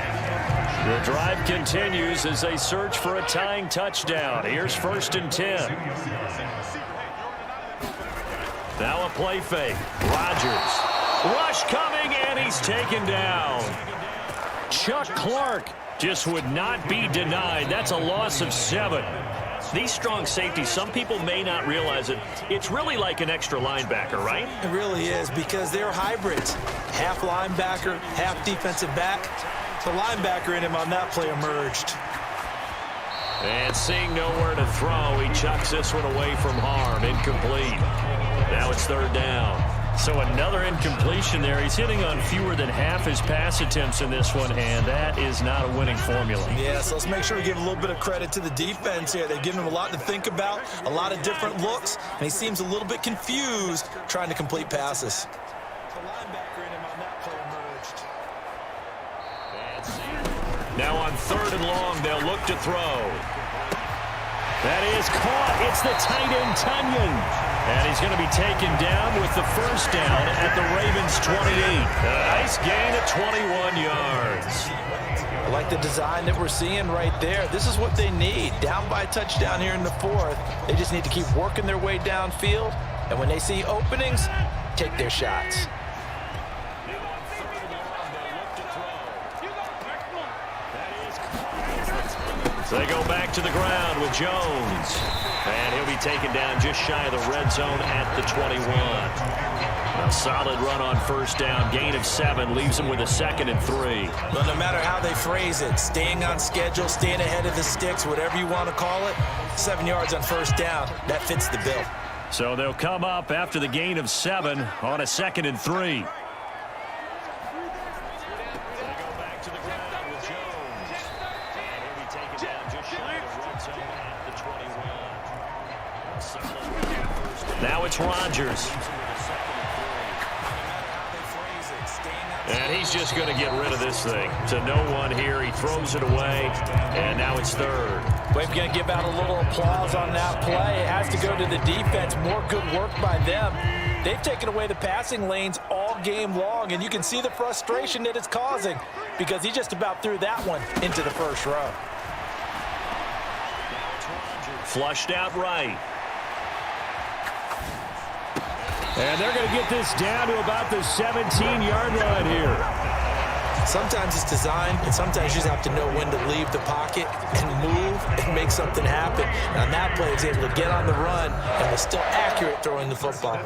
Speaker 16: The drive continues as they search for a tying touchdown. Here's 1st and 10. Now a play fake. Rodgers. Rush coming, and he's taken down. Chuck Clark just would not be denied. That's a loss of 7. These strong safeties, some people may not realize it. It's really like an extra linebacker, right?
Speaker 17: It really is, because they're hybrids. Half linebacker, half defensive back. The linebacker in him on that play emerged.
Speaker 16: And seeing nowhere to throw, he chucks this one away from harm. Incomplete. Now it's 3rd down. So another incompletion there. He's hitting on fewer than half his pass attempts in this one, and that is not a winning formula.
Speaker 17: Yeah, so let's make sure we give a little bit of credit to the defense here. They've given him a lot to think about, a lot of different looks, and he seems a little bit confused trying to complete passes. The linebacker in him on that play emerged.
Speaker 16: Now on 3rd and long, they'll look to throw. That is caught. It's the tight end, Tunyon. And he's going to be taken down with the first down at the Ravens' 28. A nice gain of 21 yards.
Speaker 17: I like the design that we're seeing right there. This is what they need. Down by a touchdown here in the 4th. They just need to keep working their way downfield. And when they see openings, take their shots.
Speaker 16: So they go back to the ground with Jones. And he'll be taken down just shy of the red zone at the 21. A solid run on first down. Gain of 7 leaves him with a 2nd and 3.
Speaker 17: Well, no matter how they phrase it, staying on schedule, staying ahead of the sticks, whatever you want to call it, 7 yards on first down, that fits the bill.
Speaker 16: So they'll come up after the gain of 7 on a 2nd and 3. Now it's Rodgers. And he's just going to get rid of this thing. To no one here. He throws it away. And now it's 3rd.
Speaker 17: We're going to give out a little applause on that play. It has to go to the defense. More good work by them. They've taken away the passing lanes all game long. And you can see the frustration that it's causing, because he just about threw that one into the first row.
Speaker 16: Flushed out right. And they're going to get this down to about the 17-yard line here.
Speaker 17: Sometimes it's design, and sometimes you just have to know when to leave the pocket and move and make something happen. And on that play, he was able to get on the run and was still accurate throwing the football.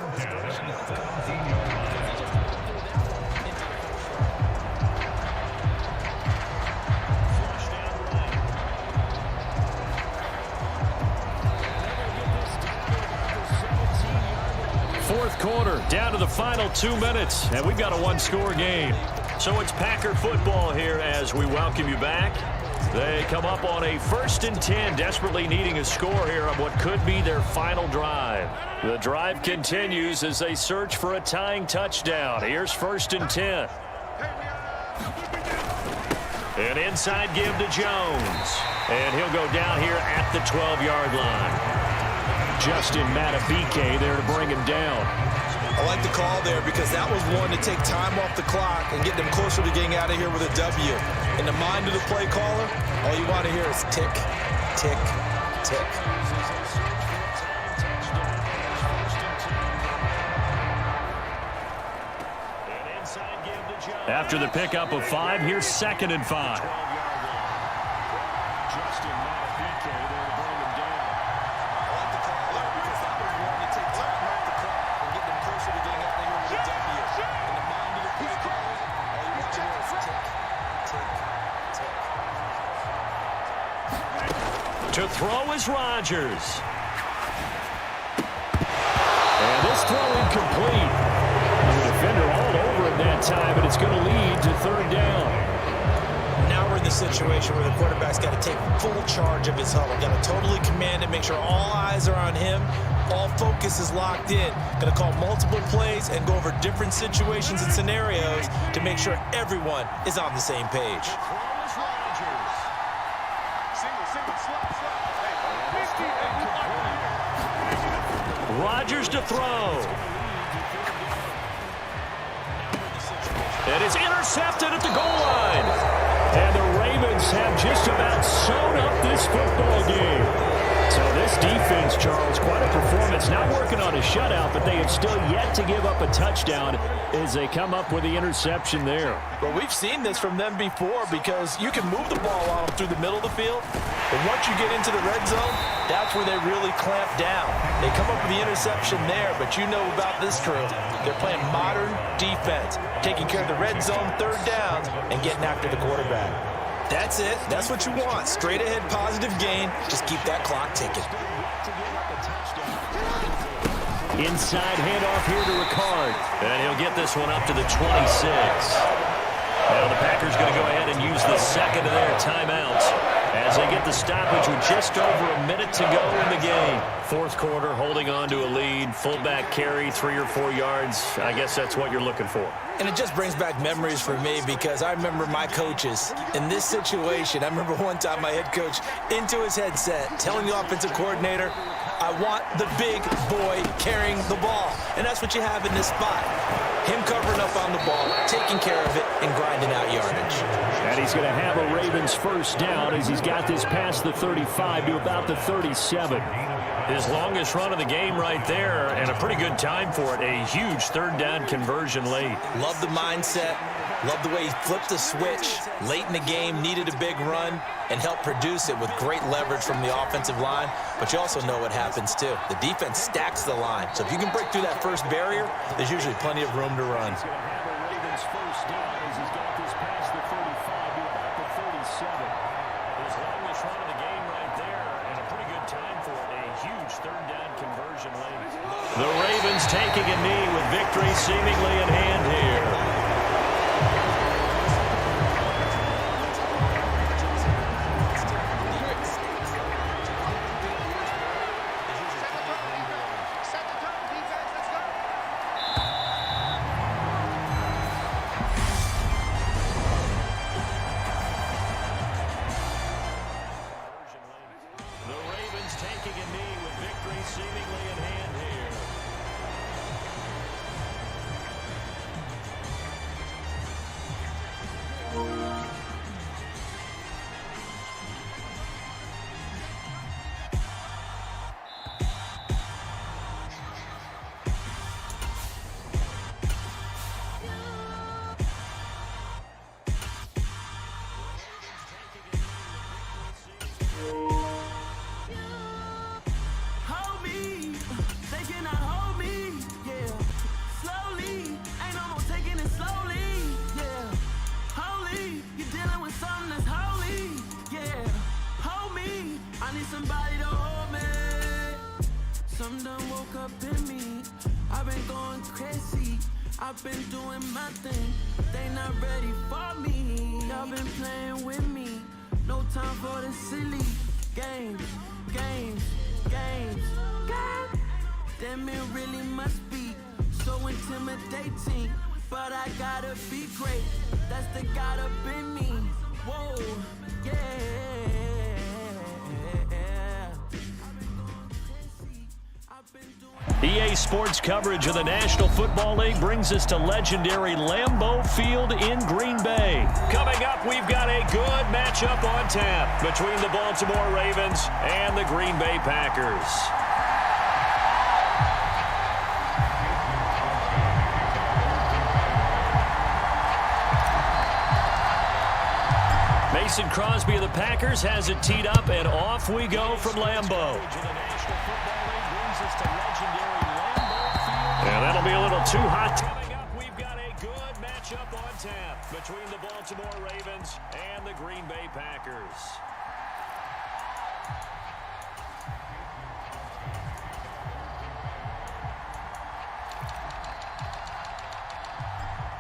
Speaker 16: Fourth quarter, down to the final 2 minutes, and we've got a 1-score game. So it's Packer football here as we welcome you back. They come up on a 1st and 10, desperately needing a score here on what could be their final drive. The drive continues as they search for a tying touchdown. Here's 1st and 10. An inside give to Jones. And he'll go down here at the 12-yard line. Justin Matabike there to bring him down.
Speaker 17: I like the call there, because that was one to take time off the clock and get them closer to getting out of here with a W. In the mind of the play caller, all you want to hear is tick, tick, tick.
Speaker 16: After the pickup of 5, here's 2nd and 5. To throw is Rodgers. And this throw incomplete. The defender all over him that time, but it's going to lead to 3rd down.
Speaker 17: Now we're in the situation where the quarterback's got to take full charge of his huddle. Got to totally command it, make sure all eyes are on him. All focus is locked in. Going to call multiple plays and go over different situations and scenarios to make sure everyone is on the same page.
Speaker 16: Rodgers to throw. And it's intercepted at the goal line. And the Ravens have just about sewn up this football game. So this defense, Charles, quite a performance. Not working on a shutout, but they have still yet to give up a touchdown as they come up with the interception there.
Speaker 17: Well, we've seen this from them before because you can move the ball on them through the middle of the field, but once you get into the red zone, that's where they really clamp down. They come up with the interception there, but you know about this crew. They're playing modern defense, taking care of the red zone third downs and getting after the quarterback.
Speaker 15: That's it. That's what you want. Straight ahead, positive gain. Just keep that clock ticking.
Speaker 16: Inside handoff here to Ricard. And he'll get this one up to the 26. Now the Packers going to go ahead and use the second of their timeouts as they get the stoppage with just over a minute to go in the game. Fourth quarter, holding on to a lead. Fullback carry, 3 or 4 yards. I guess that's what you're looking for.
Speaker 17: And it just brings back memories for me because I remember my coaches in this situation. I remember one time my head coach into his headset telling the offensive coordinator, I want the big boy carrying the ball. And that's what you have in this spot. Him covering up on the ball, taking care of it, and grinding out yardage.
Speaker 16: And he's going to have a Ravens first down as he's got this past the 35 to about the 37. His longest run of the game right there, and a pretty good time for it. A huge third down conversion late.
Speaker 17: Love the mindset. Love the way he flipped the switch late in the game, needed a big run, and helped produce it with great leverage from the offensive line. But you also know what happens, too. The defense stacks the line. So if you can break through that first barrier, there's usually plenty of room to run.
Speaker 16: Ravens first down as he's got this past the 35 to about the 37. His longest run of the game right there, and a pretty good time for it. A huge third down conversion late. The Ravens taking a knee with victory seemingly in hand here.
Speaker 1: I've been doing my thing, they not ready for me. Y'all been playing with me, no time for the silly games. Damn, it really must be so intimidating, but I gotta be great, that's the God up in me. Whoa, yeah.
Speaker 16: EA Sports coverage of the National Football League brings us to legendary Lambeau Field in Green Bay. Coming up, we've got a good matchup on tap between the Baltimore Ravens and the Green Bay Packers. Mason Crosby of the Packers has it teed up, and off we go from Lambeau. And that'll be a little too hot. Coming up, we've got a good matchup on tap between the Baltimore Ravens and the Green Bay Packers.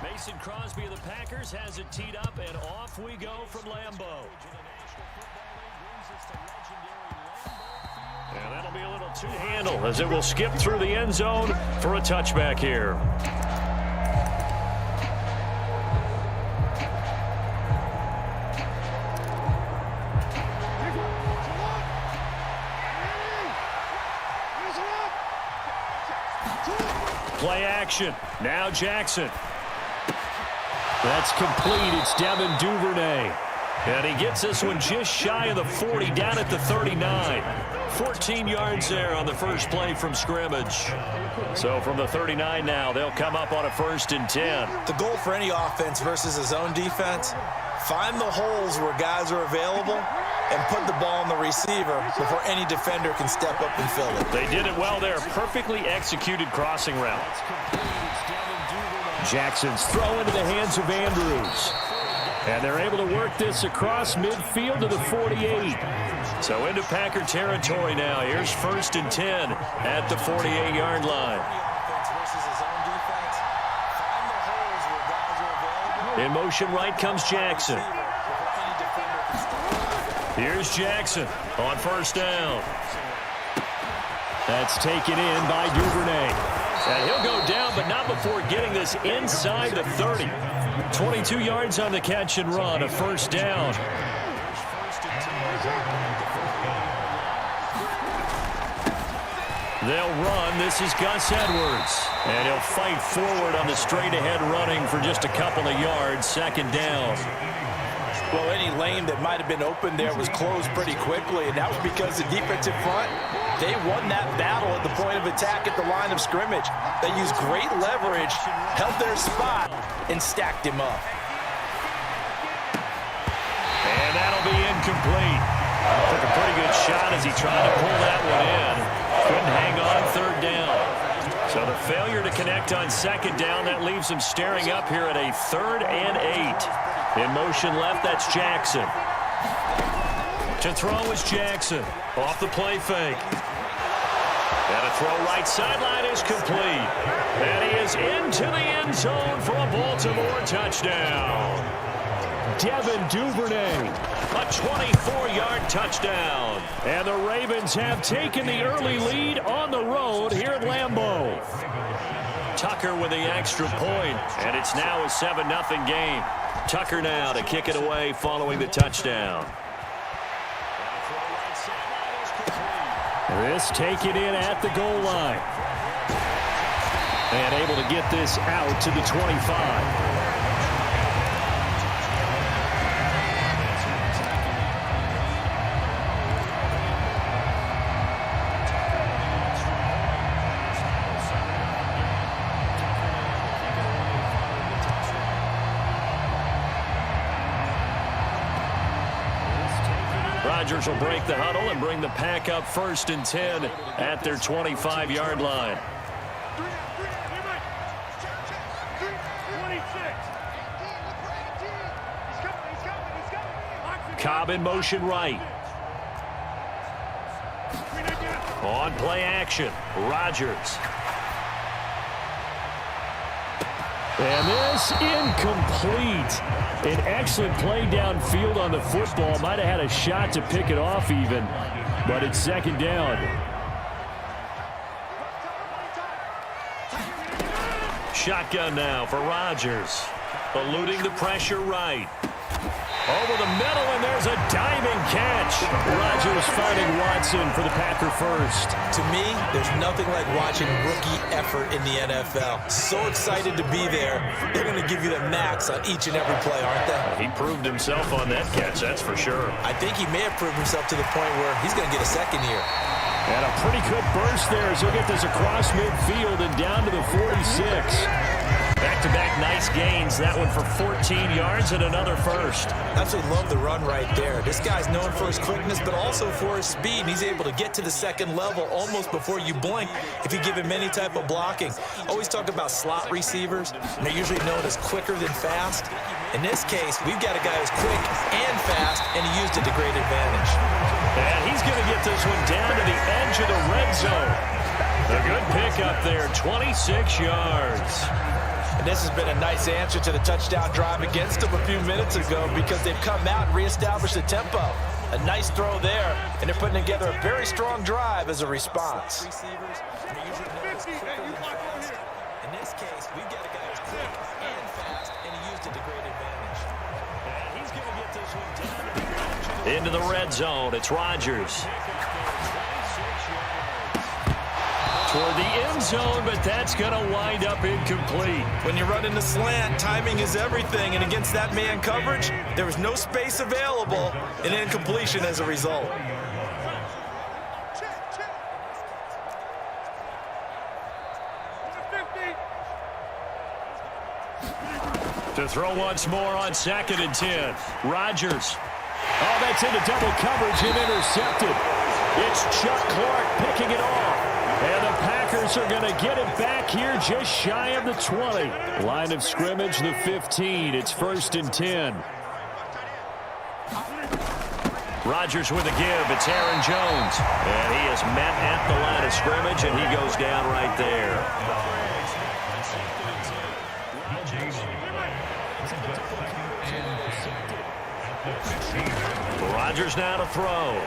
Speaker 16: Mason Crosby of the Packers has it teed up, and off we go from Lambeau. And that'll be a little too handle as it will skip through the end zone for a touchback here. Play action. Now Jackson. That's complete. It's Devin Duvernay. And he gets this one just shy of the 40, down at the 39. 14 yards there on the first play from scrimmage. So from the 39 now, they'll come up on a 1st and 10.
Speaker 17: The goal for any offense versus a zone defense, find the holes where guys are available and put the ball on the receiver before any defender can step up and fill it.
Speaker 16: They did it well there. Perfectly executed crossing route. Jackson's throw into the hands of Andrews. And they're able to work this across midfield to the 48. So into Packer territory now. Here's 1st and 10 at the 48-yard line. In motion right comes Jackson. Here's Jackson on 1st down. That's taken in by Duvernay. And he'll go down, but not before getting this inside the 30. 22 yards on the catch and run, a 1st down. They'll run. This is Gus Edwards. And he'll fight forward on the straight-ahead running for just a couple of yards. 2nd down.
Speaker 17: Well, any lane that might have been open there was closed pretty quickly, and that was because the defensive front, they won that battle at the point of attack at the line of scrimmage. They used great leverage, held their spot, and stacked him up.
Speaker 16: And that'll be incomplete. Took a pretty good shot as he tried to pull that one in. Couldn't hang on 3rd down. So the failure to connect on 2nd down, that leaves him staring up here at a 3rd and 8. In motion left, that's Jackson. To throw is Jackson. Off the play fake. And a throw right sideline is complete. And he is into the end zone for a Baltimore touchdown. Devin Duvernay, a 24-yard touchdown. And the Ravens have taken the early lead on the road here at Lambeau. Tucker with the extra point, and it's now a 7-0 game. Tucker now to kick it away following the touchdown. This taken in at the goal line. And able to get this out to the 25. Rodgers will break the huddle and bring the Pack up 1st and 10 at their 25-yard line. Cobb in motion right. On play action, Rodgers. And this incomplete. An excellent play downfield on the football. Might have had a shot to pick it off even, but it's 2nd down. Shotgun now for Rodgers. Eluding the pressure right. Over the middle, and there's a diving catch. Rodgers finding Watson for the Packer first.
Speaker 17: To me, there's nothing like watching rookie effort in the NFL. So excited to be there. They're going to give you the max on each and every play, aren't they?
Speaker 16: He proved himself on that catch, that's for sure.
Speaker 17: I think he may have proved himself to the point where he's going to get a second here.
Speaker 16: And a pretty good burst there as he'll get this across midfield and down to the 46. Back-to-back nice gains. That one for 14 yards and another first.
Speaker 17: Absolutely love the run right there. This guy's known for his quickness, but also for his speed. He's able to get to the second level almost before you blink if you give him any type of blocking. Always talk about slot receivers, and they're usually known as quicker than fast. In this case, we've got a guy who's quick and fast, and he used it to great advantage.
Speaker 16: And he's going to get this one down to the edge of the red zone. A good pickup there, 26 yards.
Speaker 17: And this has been a nice answer to the touchdown drive against them a few minutes ago because they've come out and reestablished the tempo. A nice throw there, and they're putting together a very strong drive as a response. In this case, we've got a guy who's quick and fast, and he used it to great advantage.
Speaker 16: And he's going to get this one down into the red zone. It's Rodgers. Toward the end zone, but that's going to wind up incomplete.
Speaker 17: When you're running the slant, timing is everything, and against that man coverage, there was no space available, and incompletion as a result.
Speaker 16: To throw once more on 2nd and 10. Rodgers. Oh, that's into double coverage and intercepted. It's Chuck Clark picking it off. And the Packers are going to get it back here just shy of the 20. Line of scrimmage, the 15. It's 1st and 10. Rodgers with a give. It's Aaron Jones. And he is met at the line of scrimmage, and he goes down right there. Rodgers now to throw.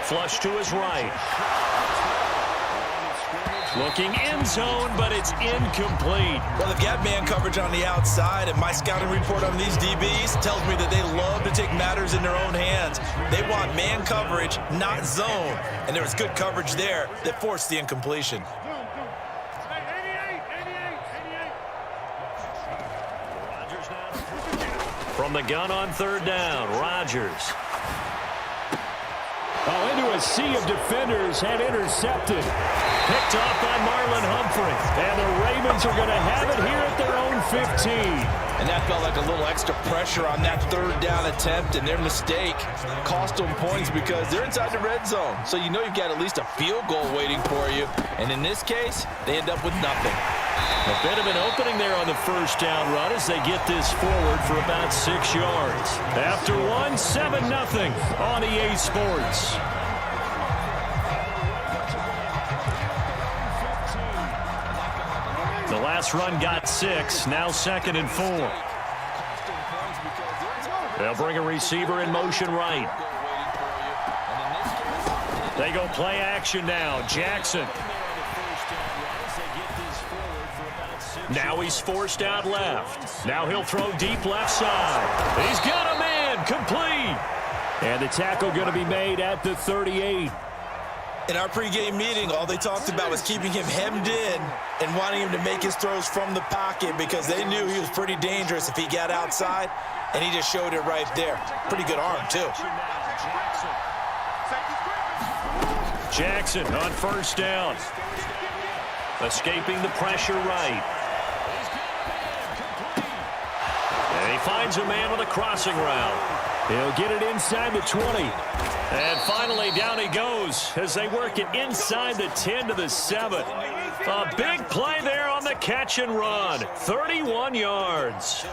Speaker 16: Flush to his right. Looking end zone, but it's incomplete.
Speaker 17: Well, they've got man coverage on the outside, and my scouting report on these DBs tells me that they love to take matters in their own hands. They want man coverage, not zone. And there was good coverage there that forced the incompletion.
Speaker 16: From the gun on 3rd down, Rodgers. Oh, into a sea of defenders, and intercepted. Picked off by Marlon Humphrey. And the Ravens are going to have it here at their own 15.
Speaker 17: And that felt like a little extra pressure on that 3rd down attempt, and their mistake cost them points because they're inside the red zone. So you know you've got at least a field goal waiting for you. And in this case, they end up with nothing.
Speaker 16: A bit of an opening there on the 1st down run as they get this forward for about 6 yards. After one, 7-0 on EA Sports. The last run got 6, now 2nd and 4. They'll bring a receiver in motion right. They go play action now. Jackson. Now he's forced out left. Now he'll throw deep left side. He's got a man, complete. And the tackle going to be made at the 38.
Speaker 17: In our pregame meeting, all they talked about was keeping him hemmed in and wanting him to make his throws from the pocket because they knew he was pretty dangerous if he got outside, and he just showed it right there. Pretty good arm, too.
Speaker 16: Jackson on 1st down. Escaping the pressure right. And he finds a man with a crossing route. He'll get it inside the 20. And finally, down he goes as they work it inside the 10 to the 7. A big play there on the catch and run. 31 yards.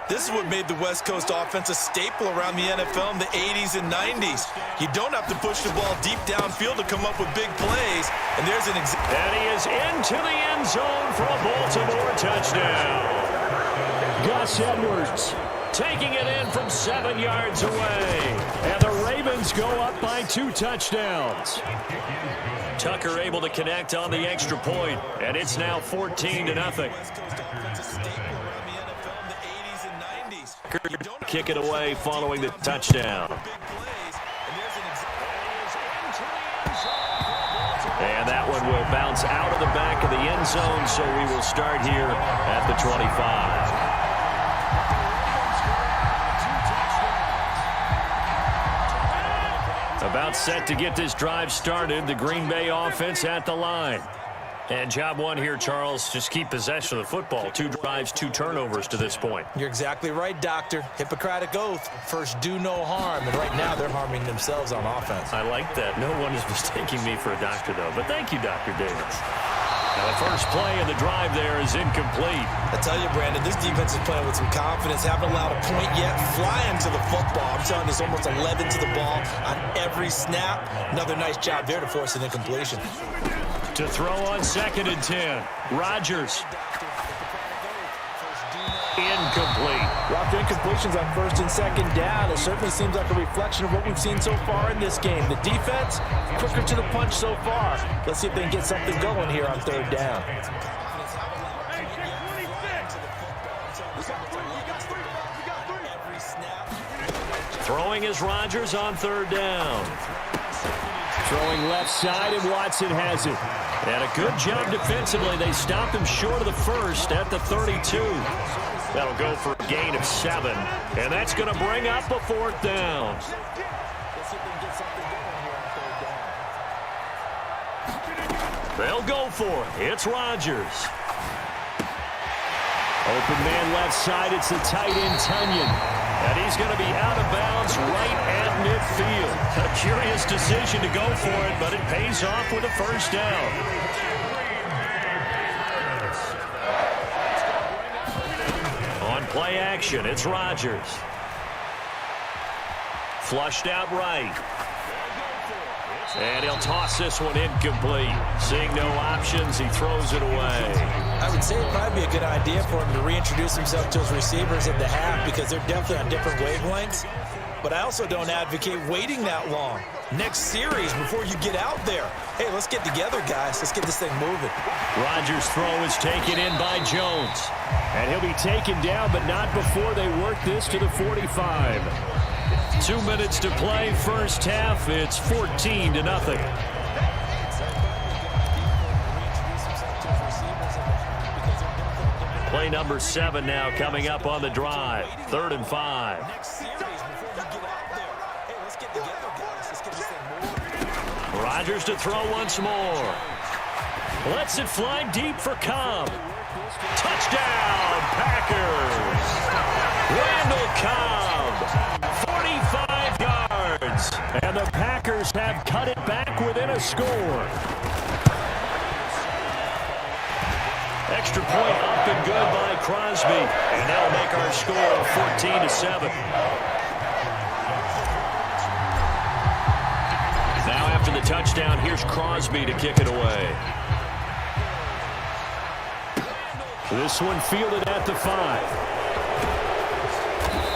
Speaker 17: This is what made the West Coast offense a staple around the NFL in the 80s and 90s. You don't have to push the ball deep downfield to come up with big plays. And there's an example.
Speaker 16: And he is into the end zone for a Baltimore touchdown. Gus Edwards taking it in from 7 yards away. And the Ravens go up by 2 touchdowns. Tucker able to connect on the extra point, and it's now 14-0. Kick it away following the touchdown. And that one will bounce out of the back of the end zone, so we will start here at the 25. About set to get this drive started. The Green Bay offense at the line. And job one here, Charles, just keep possession of the football. 2 drives, 2 turnovers to this point.
Speaker 17: You're exactly right, Doctor. Hippocratic oath. First, do no harm. And right now, they're harming themselves on offense.
Speaker 16: I like that. No one is mistaking me for a doctor, though. But thank you, Dr. Davis. Now, the first play of the drive there is incomplete.
Speaker 17: I tell you, Brandon, this defense is playing with some confidence. Haven't allowed a point yet. Flying to the football. I'm telling you, it's almost 11 to the ball on every snap. Another nice job there to force an incompletion.
Speaker 16: To throw on 2nd and 10. Rodgers. Incomplete.
Speaker 17: Rough incompletions on 1st and 2nd down. It certainly seems like a reflection of what we've seen so far in this game. The defense, quicker to the punch so far. Let's see if they can get something going here on 3rd down.
Speaker 16: Throwing is Rodgers on 3rd down. Throwing left side, and Watson has it. And a good job defensively. They stopped him short of the 1st at the 32. That'll go for a gain of 7. And that's going to bring up a 4th down. They'll go for it. It's Rodgers. Open man left side. It's the tight end, Tunyon. And he's going to be out of bounds right at midfield. A curious decision to go for it, but it pays off with a first down. On play action, it's Rodgers. Flushed out right. And he'll toss this one incomplete. Seeing no options, he throws it away.
Speaker 17: I would say it'd probably be a good idea for him to reintroduce himself to his receivers at the half because they're definitely on different wavelengths. But I also don't advocate waiting that long. Next series before you get out there. Hey, let's get together, guys. Let's get this thing moving.
Speaker 16: Rodgers' throw is taken in by Jones. And he'll be taken down, but not before they work this to the 45. 2 minutes to play, first half. It's 14-0. Play number 7 now coming up on the drive. 3rd and 5. Rodgers to throw once more. Lets it fly deep for Cobb. Touchdown, Packers. Randall Cobb, 45 yards. And the Packers have cut it back within a score. Extra point up and good by Crosby. And that'll make our score 14-7. Now after the touchdown, here's Crosby to kick it away. This one fielded at the 5.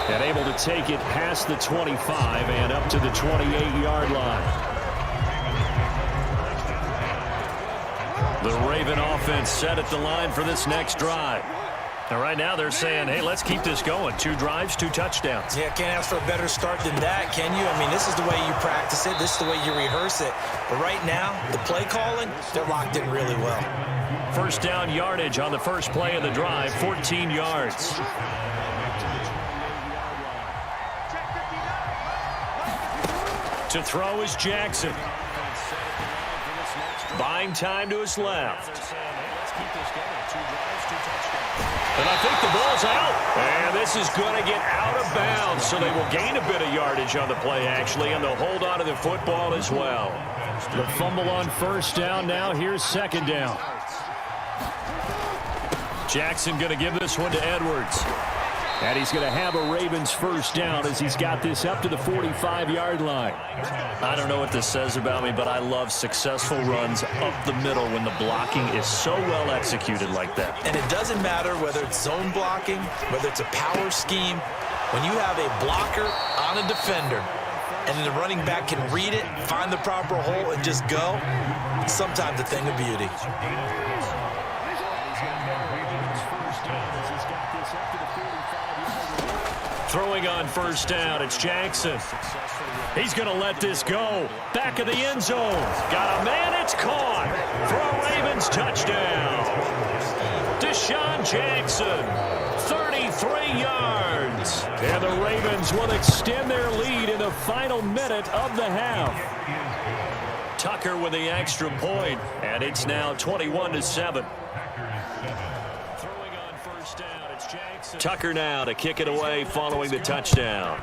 Speaker 16: And able to take it past the 25 and up to the 28-yard line. The Raven offense set at the line for this next drive. And right now they're saying, hey, let's keep this going. 2 drives, 2 touchdowns.
Speaker 17: Yeah, can't ask for a better start than that, can you? I mean, this is the way you practice it. This is the way you rehearse it. But right now, the play calling, they're locked in really well.
Speaker 16: First down yardage on the first play of the drive, 14 yards. To throw is Jackson. Buying time to his left. And I think the ball's out. And this is going to get out of bounds, so they will gain a bit of yardage on the play, actually, and they'll hold on to the football as well. The fumble on first down now. Here's second down. Jackson going to give this one to Edwards. And he's going to have a Ravens first down as he's got this up to the 45-yard line. I don't know what this says about me, but I love successful runs up the middle when the blocking is so well executed like that.
Speaker 17: And it doesn't matter whether it's zone blocking, whether it's a power scheme. When you have a blocker on a defender and the running back can read it, find the proper hole, and just go, it's sometimes a thing of beauty.
Speaker 16: Throwing on first down, it's Jackson. He's going to let this go. Back of the end zone. Got a man, it's caught. For a Ravens touchdown. Deshaun Jackson, 33 yards. And the Ravens will extend their lead in the final minute of the half. Tucker with the extra point, and it's now 21-7. Tucker now to kick it away following the touchdown.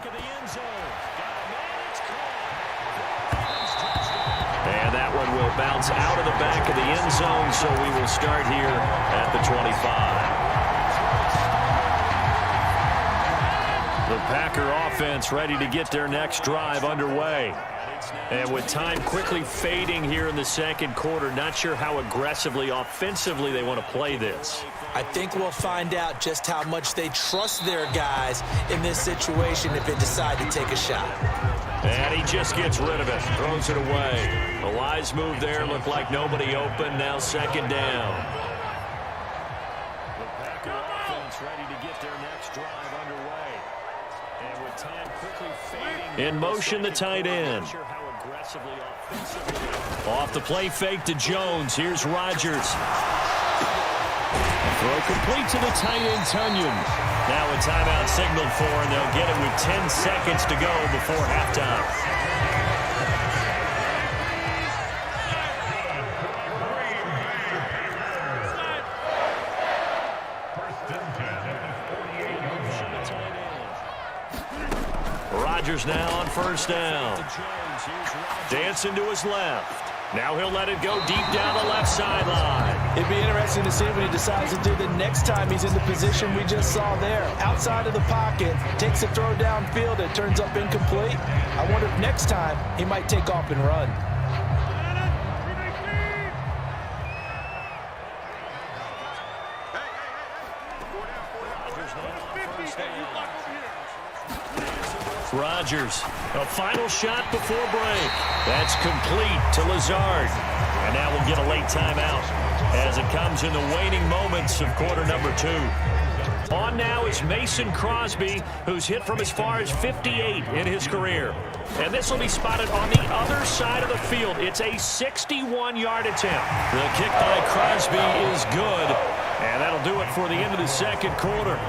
Speaker 16: And that one will bounce out of the back of the end zone, so we will start here at the 25. The Packer offense ready to get their next drive underway. And with time quickly fading here in the second quarter, not sure how aggressively, offensively they want to play this.
Speaker 17: I think we'll find out just how much they trust their guys in this situation if they decide to take a shot.
Speaker 16: And he just gets rid of it, throws it away. A wise move there, looked like nobody open, now second down. The Packer offense ready to get their next drive underway. And with time quickly fading. In motion, the tight end. Off the play fake to Jones. Here's Rodgers. Throw complete to the tight end, Tunyon. Now a timeout signaled for, and they'll get it with 10 seconds to go before halftime.
Speaker 6: First and 10.
Speaker 16: Rodgers now on first down. Dancing to his left. Now he'll let it go deep down the left sideline.
Speaker 17: It'd be interesting to see what he decides to do the next time he's in the position we just saw there. Outside of the pocket, takes a throw downfield, it turns up incomplete. I wonder if next time he might take off and run.
Speaker 16: Rodgers, a final shot before break. That's complete to Lazard. And now we'll get a late timeout as it comes in the waning moments of quarter number 2. On now is Mason Crosby, who's hit from as far as 58 in his career. And this will be spotted on the other side of the field. It's a 61-yard attempt. The kick by Crosby is good. And that'll do it for the end of the second quarter.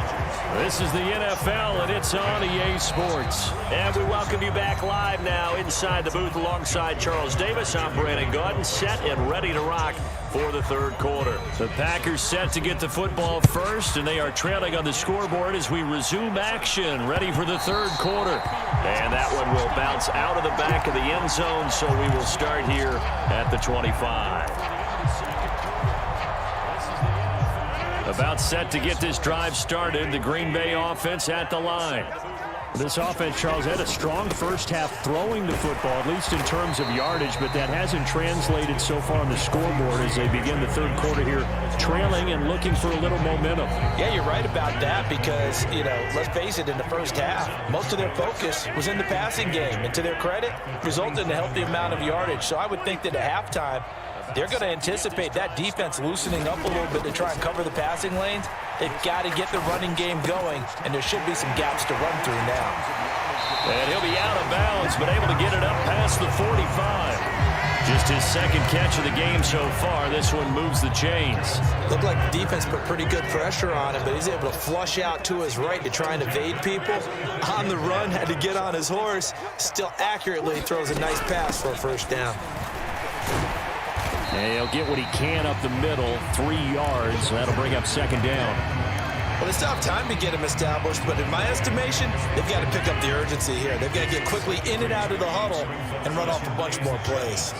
Speaker 16: This is the NFL, and it's on EA Sports. And we welcome you back live now inside the booth alongside Charles Davis. I'm Brandon Gordon, set and ready to rock for the third quarter. The Packers set to get the football first, and they are trailing on the scoreboard as we resume action, ready for the third quarter. And that one will bounce out of the back of the end zone, so we will start here at the 25. About set to get this drive started, the Green Bay offense at the line.
Speaker 11: This offense, Charles, had a strong first half throwing the football, at least in terms of yardage, but that hasn't translated so far on the scoreboard as they begin the third quarter here, trailing and looking for a little momentum.
Speaker 17: Yeah, you're right about that because, let's face it, in the first half, most of their focus was in the passing game. And to their credit, resulted in a healthy amount of yardage. So I would think that at halftime, they're going to anticipate that defense loosening up a little bit to try and cover the passing lanes. They've got to get the running game going, and there should be some gaps to run through now.
Speaker 16: And he'll be out of bounds, but able to get it up past the 45. Just his second catch of the game so far. This one moves the chains.
Speaker 18: Looked like the defense put pretty good pressure on him, but he's able to flush out to his right to try and evade people. On the run, had to get on his horse. Still accurately throws a nice pass for a first down.
Speaker 16: And he'll get what he can up the middle, 3 yards. That'll bring up second down.
Speaker 18: Well, they still have time to get him established, but in my estimation, they've got to pick up the urgency here. They've got to get quickly in and out of the huddle and run off a bunch more plays.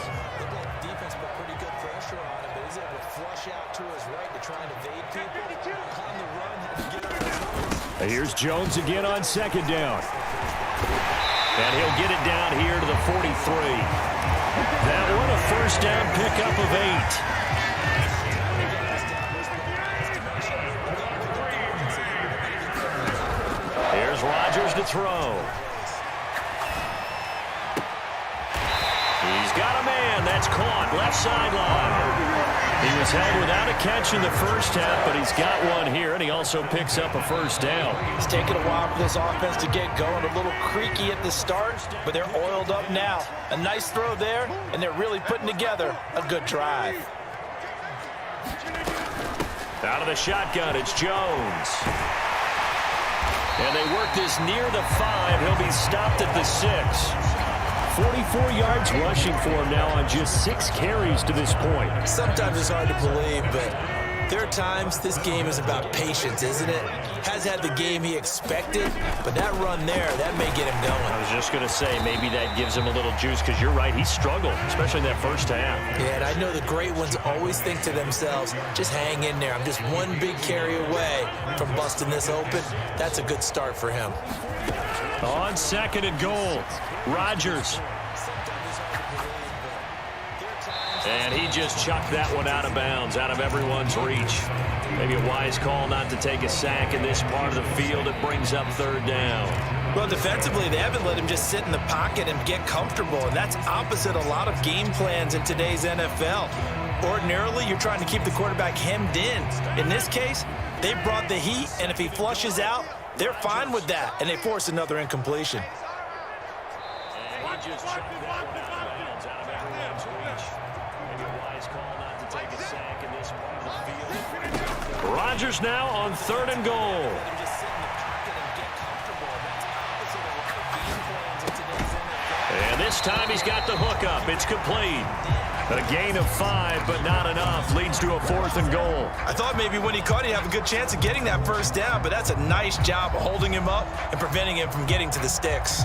Speaker 18: Defense put pretty good pressure on him, but he's able to flush out to his right to try and evade people. On the run, had to get on his horse.
Speaker 16: And here's Jones again on second down. And he'll get it down here to the 43. That one a first down pickup of 8. Here's Rodgers to throw. He's got a man. That's caught. Left sideline. He was held without a catch in the first half, but he's got one here, and he also picks up a first down.
Speaker 17: It's taken a while for this offense to get going. A little creaky at the start, but they're oiled up now. A nice throw there, and they're really putting together a good drive.
Speaker 16: Out of the shotgun, it's Jones. And they work this near the 5. He'll be stopped at the 6. 44 yards rushing for him now on just 6 carries to this point.
Speaker 18: Sometimes it's hard to believe, but there are times this game is about patience, isn't it? Has had the game he expected, but that run there, that may get him going.
Speaker 16: I was just going to say, maybe that gives him a little juice, because you're right, he struggled, especially in that first half.
Speaker 18: Yeah, and I know the great ones always think to themselves, just hang in there. I'm just one big carry away from busting this open. That's a good start for him.
Speaker 16: On second and goal, Rodgers. And he just chucked that one out of bounds, out of everyone's reach. Maybe a wise call not to take a sack in this part of the field. It brings up third down.
Speaker 18: Well, defensively, they haven't let him just sit in the pocket and get comfortable, and that's opposite a lot of game plans in today's NFL. Ordinarily, you're trying to keep the quarterback hemmed in. In this case, they brought the heat, and if he flushes out, they're fine with that, and they force another incompletion.
Speaker 16: And he just chucked that one out of bounds, out of everyone's reach. Maybe a wise call not to take a sack in this part of the field. Rodgers now on third and goal. And this time he's got the hook up. It's complete. A gain of 5, but not enough. Leads to a 4th and goal.
Speaker 17: I thought maybe when he caught, he'd have a good chance of getting that first down, but that's a nice job of holding him up and preventing him from getting to the sticks.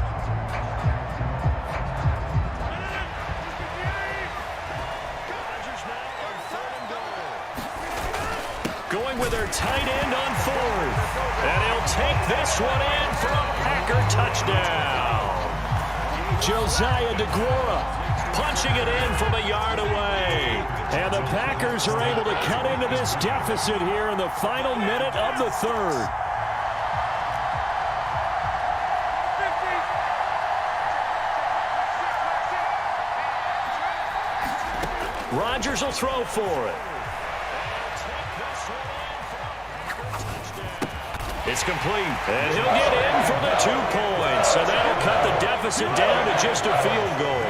Speaker 16: Going with their tight end on 4th. And he'll take this one in for a Packer touchdown. Josiah DeGuara punching it in from a yard away. And the Packers are able to cut into this deficit here in the final minute of the 3rd. Rodgers will throw for it. It's complete, and he'll get in for the 2 points, and that'll cut the deficit down to just a field goal.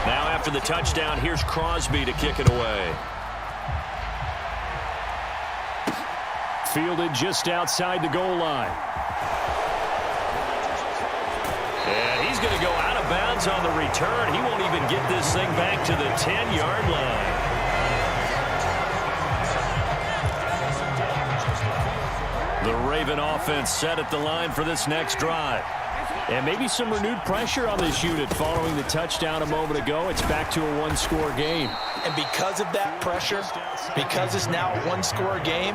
Speaker 16: Now after the touchdown, here's Crosby to kick it away. Fielded just outside the goal line. And he's going to go out of bounds on the return. He won't even get this thing back to the 10-yard line. The Raven offense set at the line for this next drive. And maybe some renewed pressure on this unit following the touchdown a moment ago. It's back to a 1-score game.
Speaker 17: And because of that pressure, because it's now a 1-score game,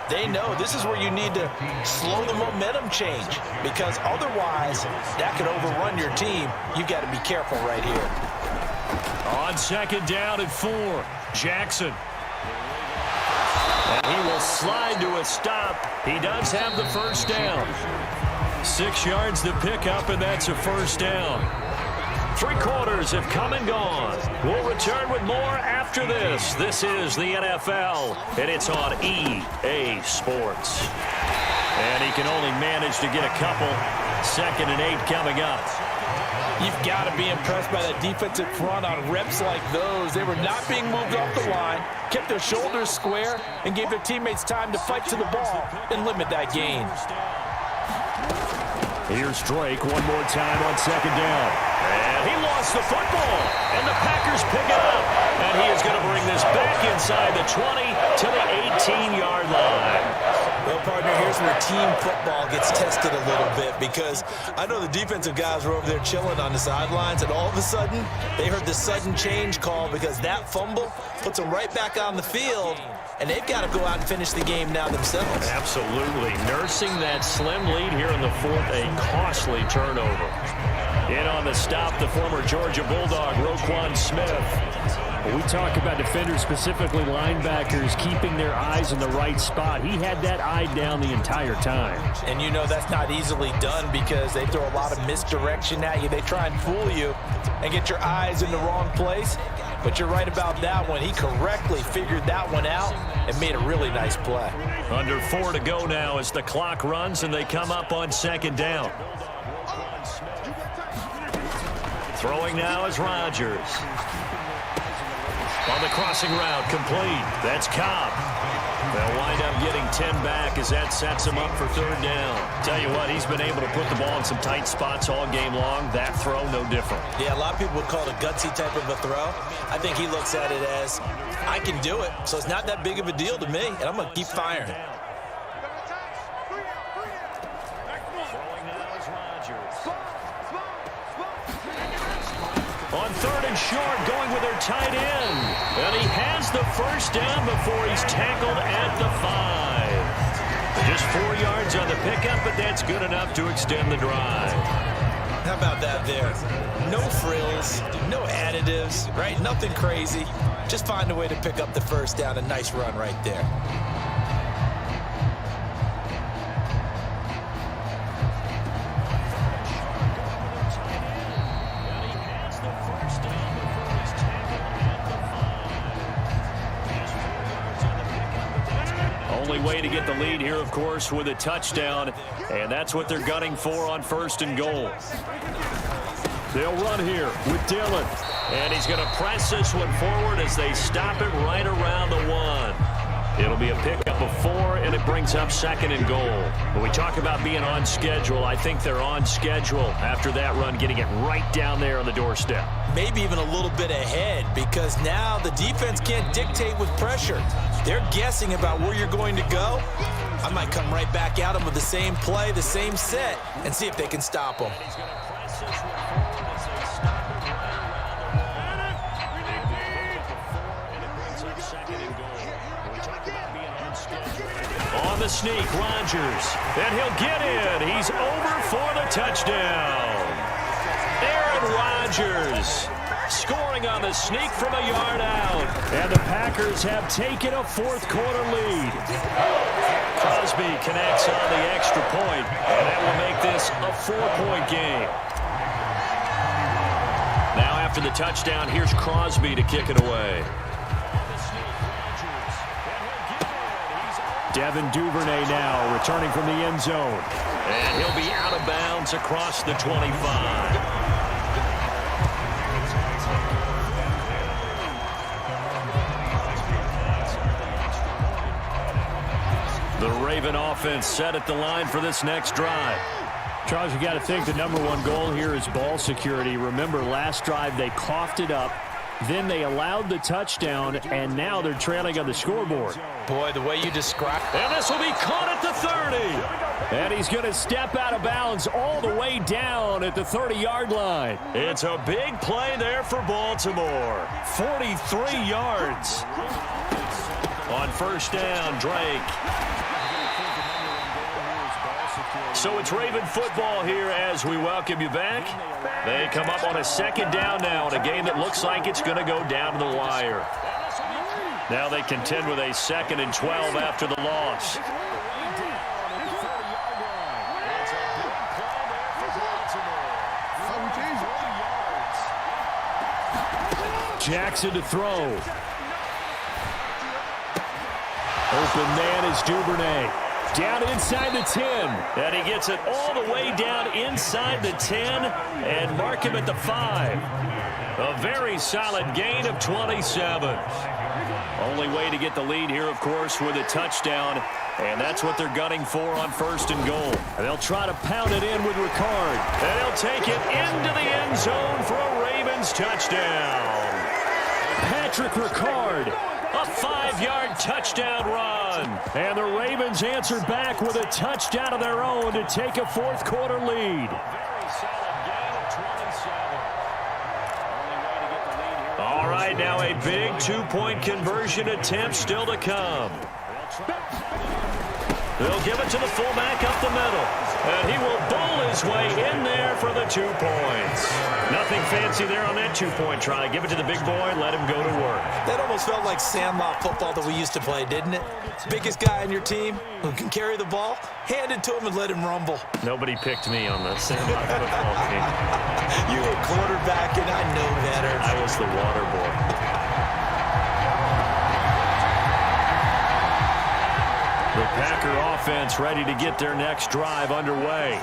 Speaker 17: they know this is where you need to slow the momentum change, because otherwise that could overrun your team. You've got to be careful right here.
Speaker 16: On 2nd down and 4, Jackson. And he will slide to a stop. He does have the first down. 6 yards to pick up, and that's a first down. 3 quarters have come and gone. We'll return with more after this. This is the NFL, and it's on EA Sports. And he can only manage to get a couple. 2nd and 8 coming up.
Speaker 17: You've got to be impressed by that defensive front on reps like those. They were not being moved off the line, kept their shoulders square, and gave their teammates time to fight to the ball and limit that gain.
Speaker 16: Here's Drake one more time on 2nd down. And he lost the football. And the Packers pick it up. And he is going to bring this back inside the 20 to the 18-yard line.
Speaker 17: Well, partner, here's where team football gets tested a little bit, because I know the defensive guys were over there chilling on the sidelines, and all of a sudden, they heard the sudden change call because that fumble puts them right back on the field, and they've got to go out and finish the game now themselves.
Speaker 16: Absolutely. Nursing that slim lead here in the 4th, a costly turnover. In on the stop, the former Georgia Bulldog, Roquan Smith. When we talk about defenders, specifically linebackers, keeping their eyes in the right spot, he had that eye down the entire time.
Speaker 17: And you know that's not easily done because they throw a lot of misdirection at you. They try and fool you and get your eyes in the wrong place. But you're right about that one. He correctly figured that one out and made a really nice play.
Speaker 16: Under 4 to go now as the clock runs and they come up on 2nd down. Throwing now is Rodgers. On the crossing route, complete. That's Cobb. They'll wind up getting 10 back as that sets him up for 3rd down. Tell you what, he's been able to put the ball in some tight spots all game long. That throw, no different.
Speaker 17: Yeah, a lot of people would call it a gutsy type of a throw. I think he looks at it as, I can do it, so it's not that big of a deal to me, and I'm going to keep firing.
Speaker 16: On 3rd and short, going with their tight end. And he has the first down before he's tackled at the 5. Just 4 yards on the pickup, but that's good enough to extend the drive.
Speaker 17: How about that there? No frills, no additives, right? Nothing crazy. Just find a way to pick up the first down. A nice run right there.
Speaker 16: Only way to get the lead here, of course, with a touchdown, and that's what they're gunning for on 1st and goal. They'll run here with Dillon, and he's going to press this one forward as they stop it right around the 1. It'll be a pickup of 4, and it brings up 2nd and goal. When we talk about being on schedule, I think they're on schedule after that run, getting it right down there on the doorstep.
Speaker 17: Maybe even a little bit ahead, because now the defense can't dictate with pressure. They're guessing about where you're going to go. I might come right back at them with the same play, the same set, and see if they can stop them.
Speaker 16: On the sneak, Rodgers, and he'll get in. He's over for the touchdown. Aaron Rodgers scoring on the sneak from a yard out. And the Packers have taken a 4th quarter lead. Crosby connects on the extra point, and that will make this a 4-point game. Now after the touchdown, here's Crosby to kick it away. Devin Duvernay now returning from the end zone. And he'll be out of bounds across the 25. The Raven offense set at the line for this next drive.
Speaker 11: Charles, you got to think the #1 goal here is ball security. Remember, last drive they coughed it up. Then they allowed the touchdown, and now they're trailing on the scoreboard.
Speaker 17: Boy, the way you describe it.
Speaker 16: And this will be caught at the 30.
Speaker 11: And he's going to step out of bounds all the way down at the 30-yard line.
Speaker 16: It's a big play there for Baltimore. 43 yards. On first down, Drake. So it's Raven football here as we welcome you back. They come up on a 2nd down now in a game that looks like it's going to go down to the wire. Now they contend with a 2nd and 12 after the loss.
Speaker 11: Jackson to throw. Open man is Duvernay. Down inside the 10.
Speaker 16: And he gets it all the way down inside the 10 and mark him at the 5. A very solid gain of 27. Only way to get the lead here, of course, with a touchdown. And that's what they're gunning for on 1st and goal.
Speaker 11: And they'll try to pound it in with Ricard.
Speaker 16: And he'll take it into the end zone for a Ravens touchdown.
Speaker 11: Patrick Ricard.
Speaker 16: A 5-yard touchdown run.
Speaker 11: And the Ravens answer back with a touchdown of their own to take a 4th quarter lead.
Speaker 16: All right, now a big 2-point conversion attempt still to come. They'll give it to the fullback up the middle. And he will bowl his way in there for the 2 points. Nothing fancy there on that 2-point try. Give it to the big boy, let him go to work.
Speaker 17: That almost felt like sandlot football that we used to play, didn't it? Biggest guy on your team who can carry the ball, hand it to him and let him rumble.
Speaker 16: Nobody picked me on the sandlot football team.
Speaker 17: You were quarterback, and I know better.
Speaker 16: I was the water boy. The Packer offense ready to get their next drive underway.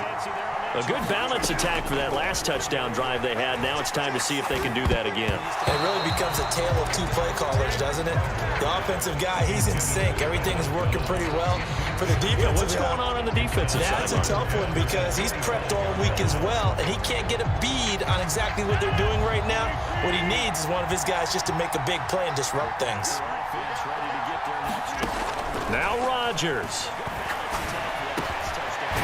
Speaker 16: A good balance attack for that last touchdown drive they had. Now it's time to see if they can do that again.
Speaker 17: It really becomes a tale of 2 play callers, doesn't it? The offensive guy, he's in sync. Everything is working pretty well. For the defensive
Speaker 16: what's going on the defensive side?
Speaker 17: That's a tough one because he's prepped all week as well, and he can't get a bead on exactly what they're doing right now. What he needs is one of his guys just to make a big play and disrupt things.
Speaker 16: Now Rodgers.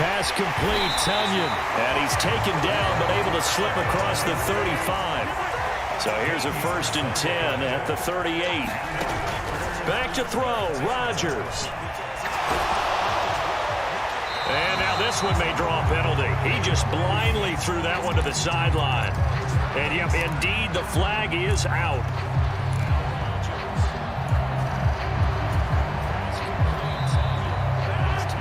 Speaker 11: Pass complete, Tunyon.
Speaker 16: And he's taken down, but able to slip across the 35. So here's a 1st and 10 at the 38. Back to throw, Rodgers. And now this one may draw a penalty. He just blindly threw that one to the sideline. And yep, indeed, the flag is out.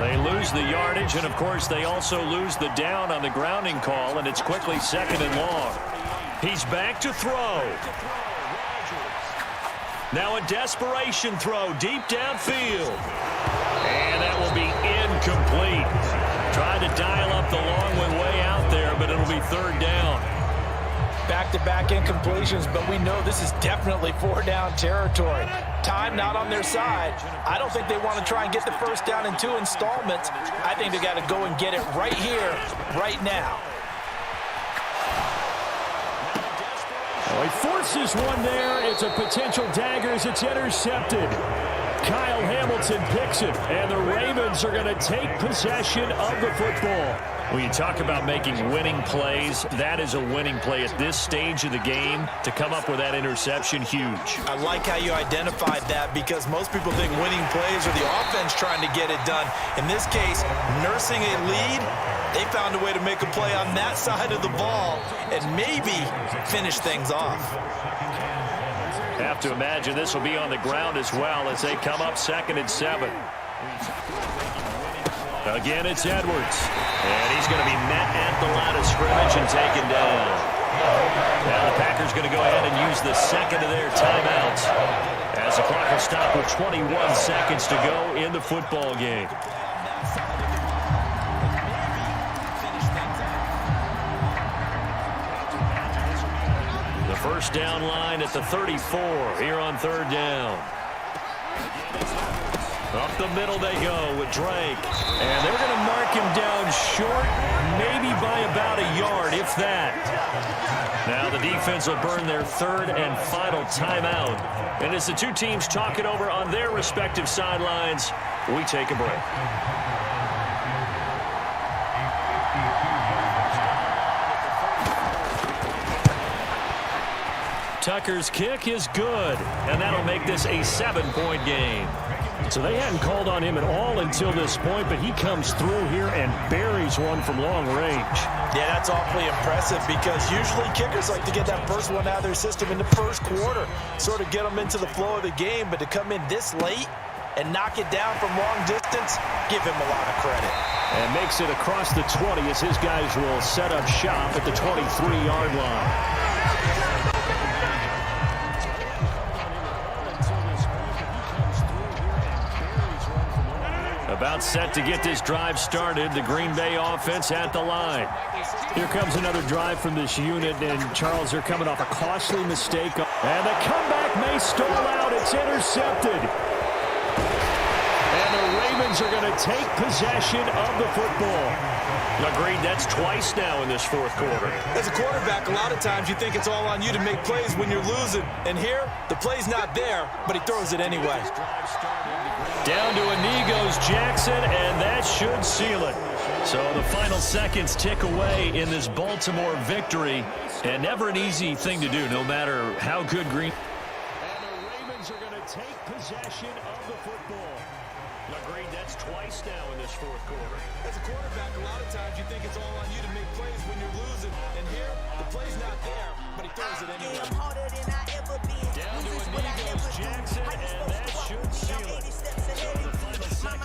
Speaker 16: They lose the yardage, and of course they also lose the down on the grounding call, and it's quickly 2nd and long. He's back to throw. Now a desperation throw deep downfield. And that will be incomplete. Tried to dial up the long one way out there, but it'll be 3rd down.
Speaker 17: back-to-back incompletions, but we know this is definitely 4-down territory. Time not on their side. I don't think they want to try and get the first down in 2 installments. I think they got to go and get it right here, right now.
Speaker 16: Oh, he forces one there. It's a potential dagger as it's intercepted. Kyle Hamilton picks it, and the Ravens are going to take possession of the football. When you talk about making winning plays, that is a winning play at this stage of the game. To come up with that interception, huge.
Speaker 17: I like how you identified that because most people think winning plays are the offense trying to get it done. In this case, nursing a lead, they found a way to make a play on that side of the ball and maybe finish things off.
Speaker 16: Have to imagine this will be on the ground as well as they come up 2nd and 7. Again, it's Edwards. And he's going to be met at the line of scrimmage and taken down. Now the Packers going to go ahead and use the second of their timeouts as the clock will stop with 21 seconds to go in the football game. The first down line at the 34 here on 3rd down. Up the middle they go with Drake. And they're going to mark him down short, maybe by about a yard, if that. Now the defense will burn their 3rd and final timeout. And as the two teams talk it over on their respective sidelines, we take a break. Tucker's kick is good, and that'll make this a 7-point game. So they hadn't called on him at all until this point, but he comes through here and buries one from long range.
Speaker 17: Yeah, that's awfully impressive because usually kickers like to get that first one out of their system in the first quarter, sort of get them into the flow of the game, but to come in this late and knock it down from long distance, give him a lot of credit.
Speaker 16: And makes it across the 20 as his guys will set up shop at the 23-yard line. About set to get this drive started. The Green Bay offense at the line. Here comes another drive from this unit, and Charles, they're coming off a costly mistake. And the comeback may stall out. It's intercepted. And the Ravens are going to take possession of the football. Agreed, that's twice now in this 4th quarter.
Speaker 17: As a quarterback, a lot of times you think it's all on you to make plays when you're losing. And here, the play's not there, but he throws it anyway.
Speaker 16: Down to a knee goes Jackson, and that should seal it. So the final seconds tick away in this Baltimore victory. And never an easy thing to do, no matter how good Green. And the Ravens are going to take possession of the football. Agreed, that's twice now in this 4th quarter.
Speaker 17: As a quarterback, a lot of times you think it's all on you to make plays when you're losing. And here, the play's not there, but he throws it anyway.
Speaker 16: Down to a knee goes Jackson, and that should seal it. So the final seconds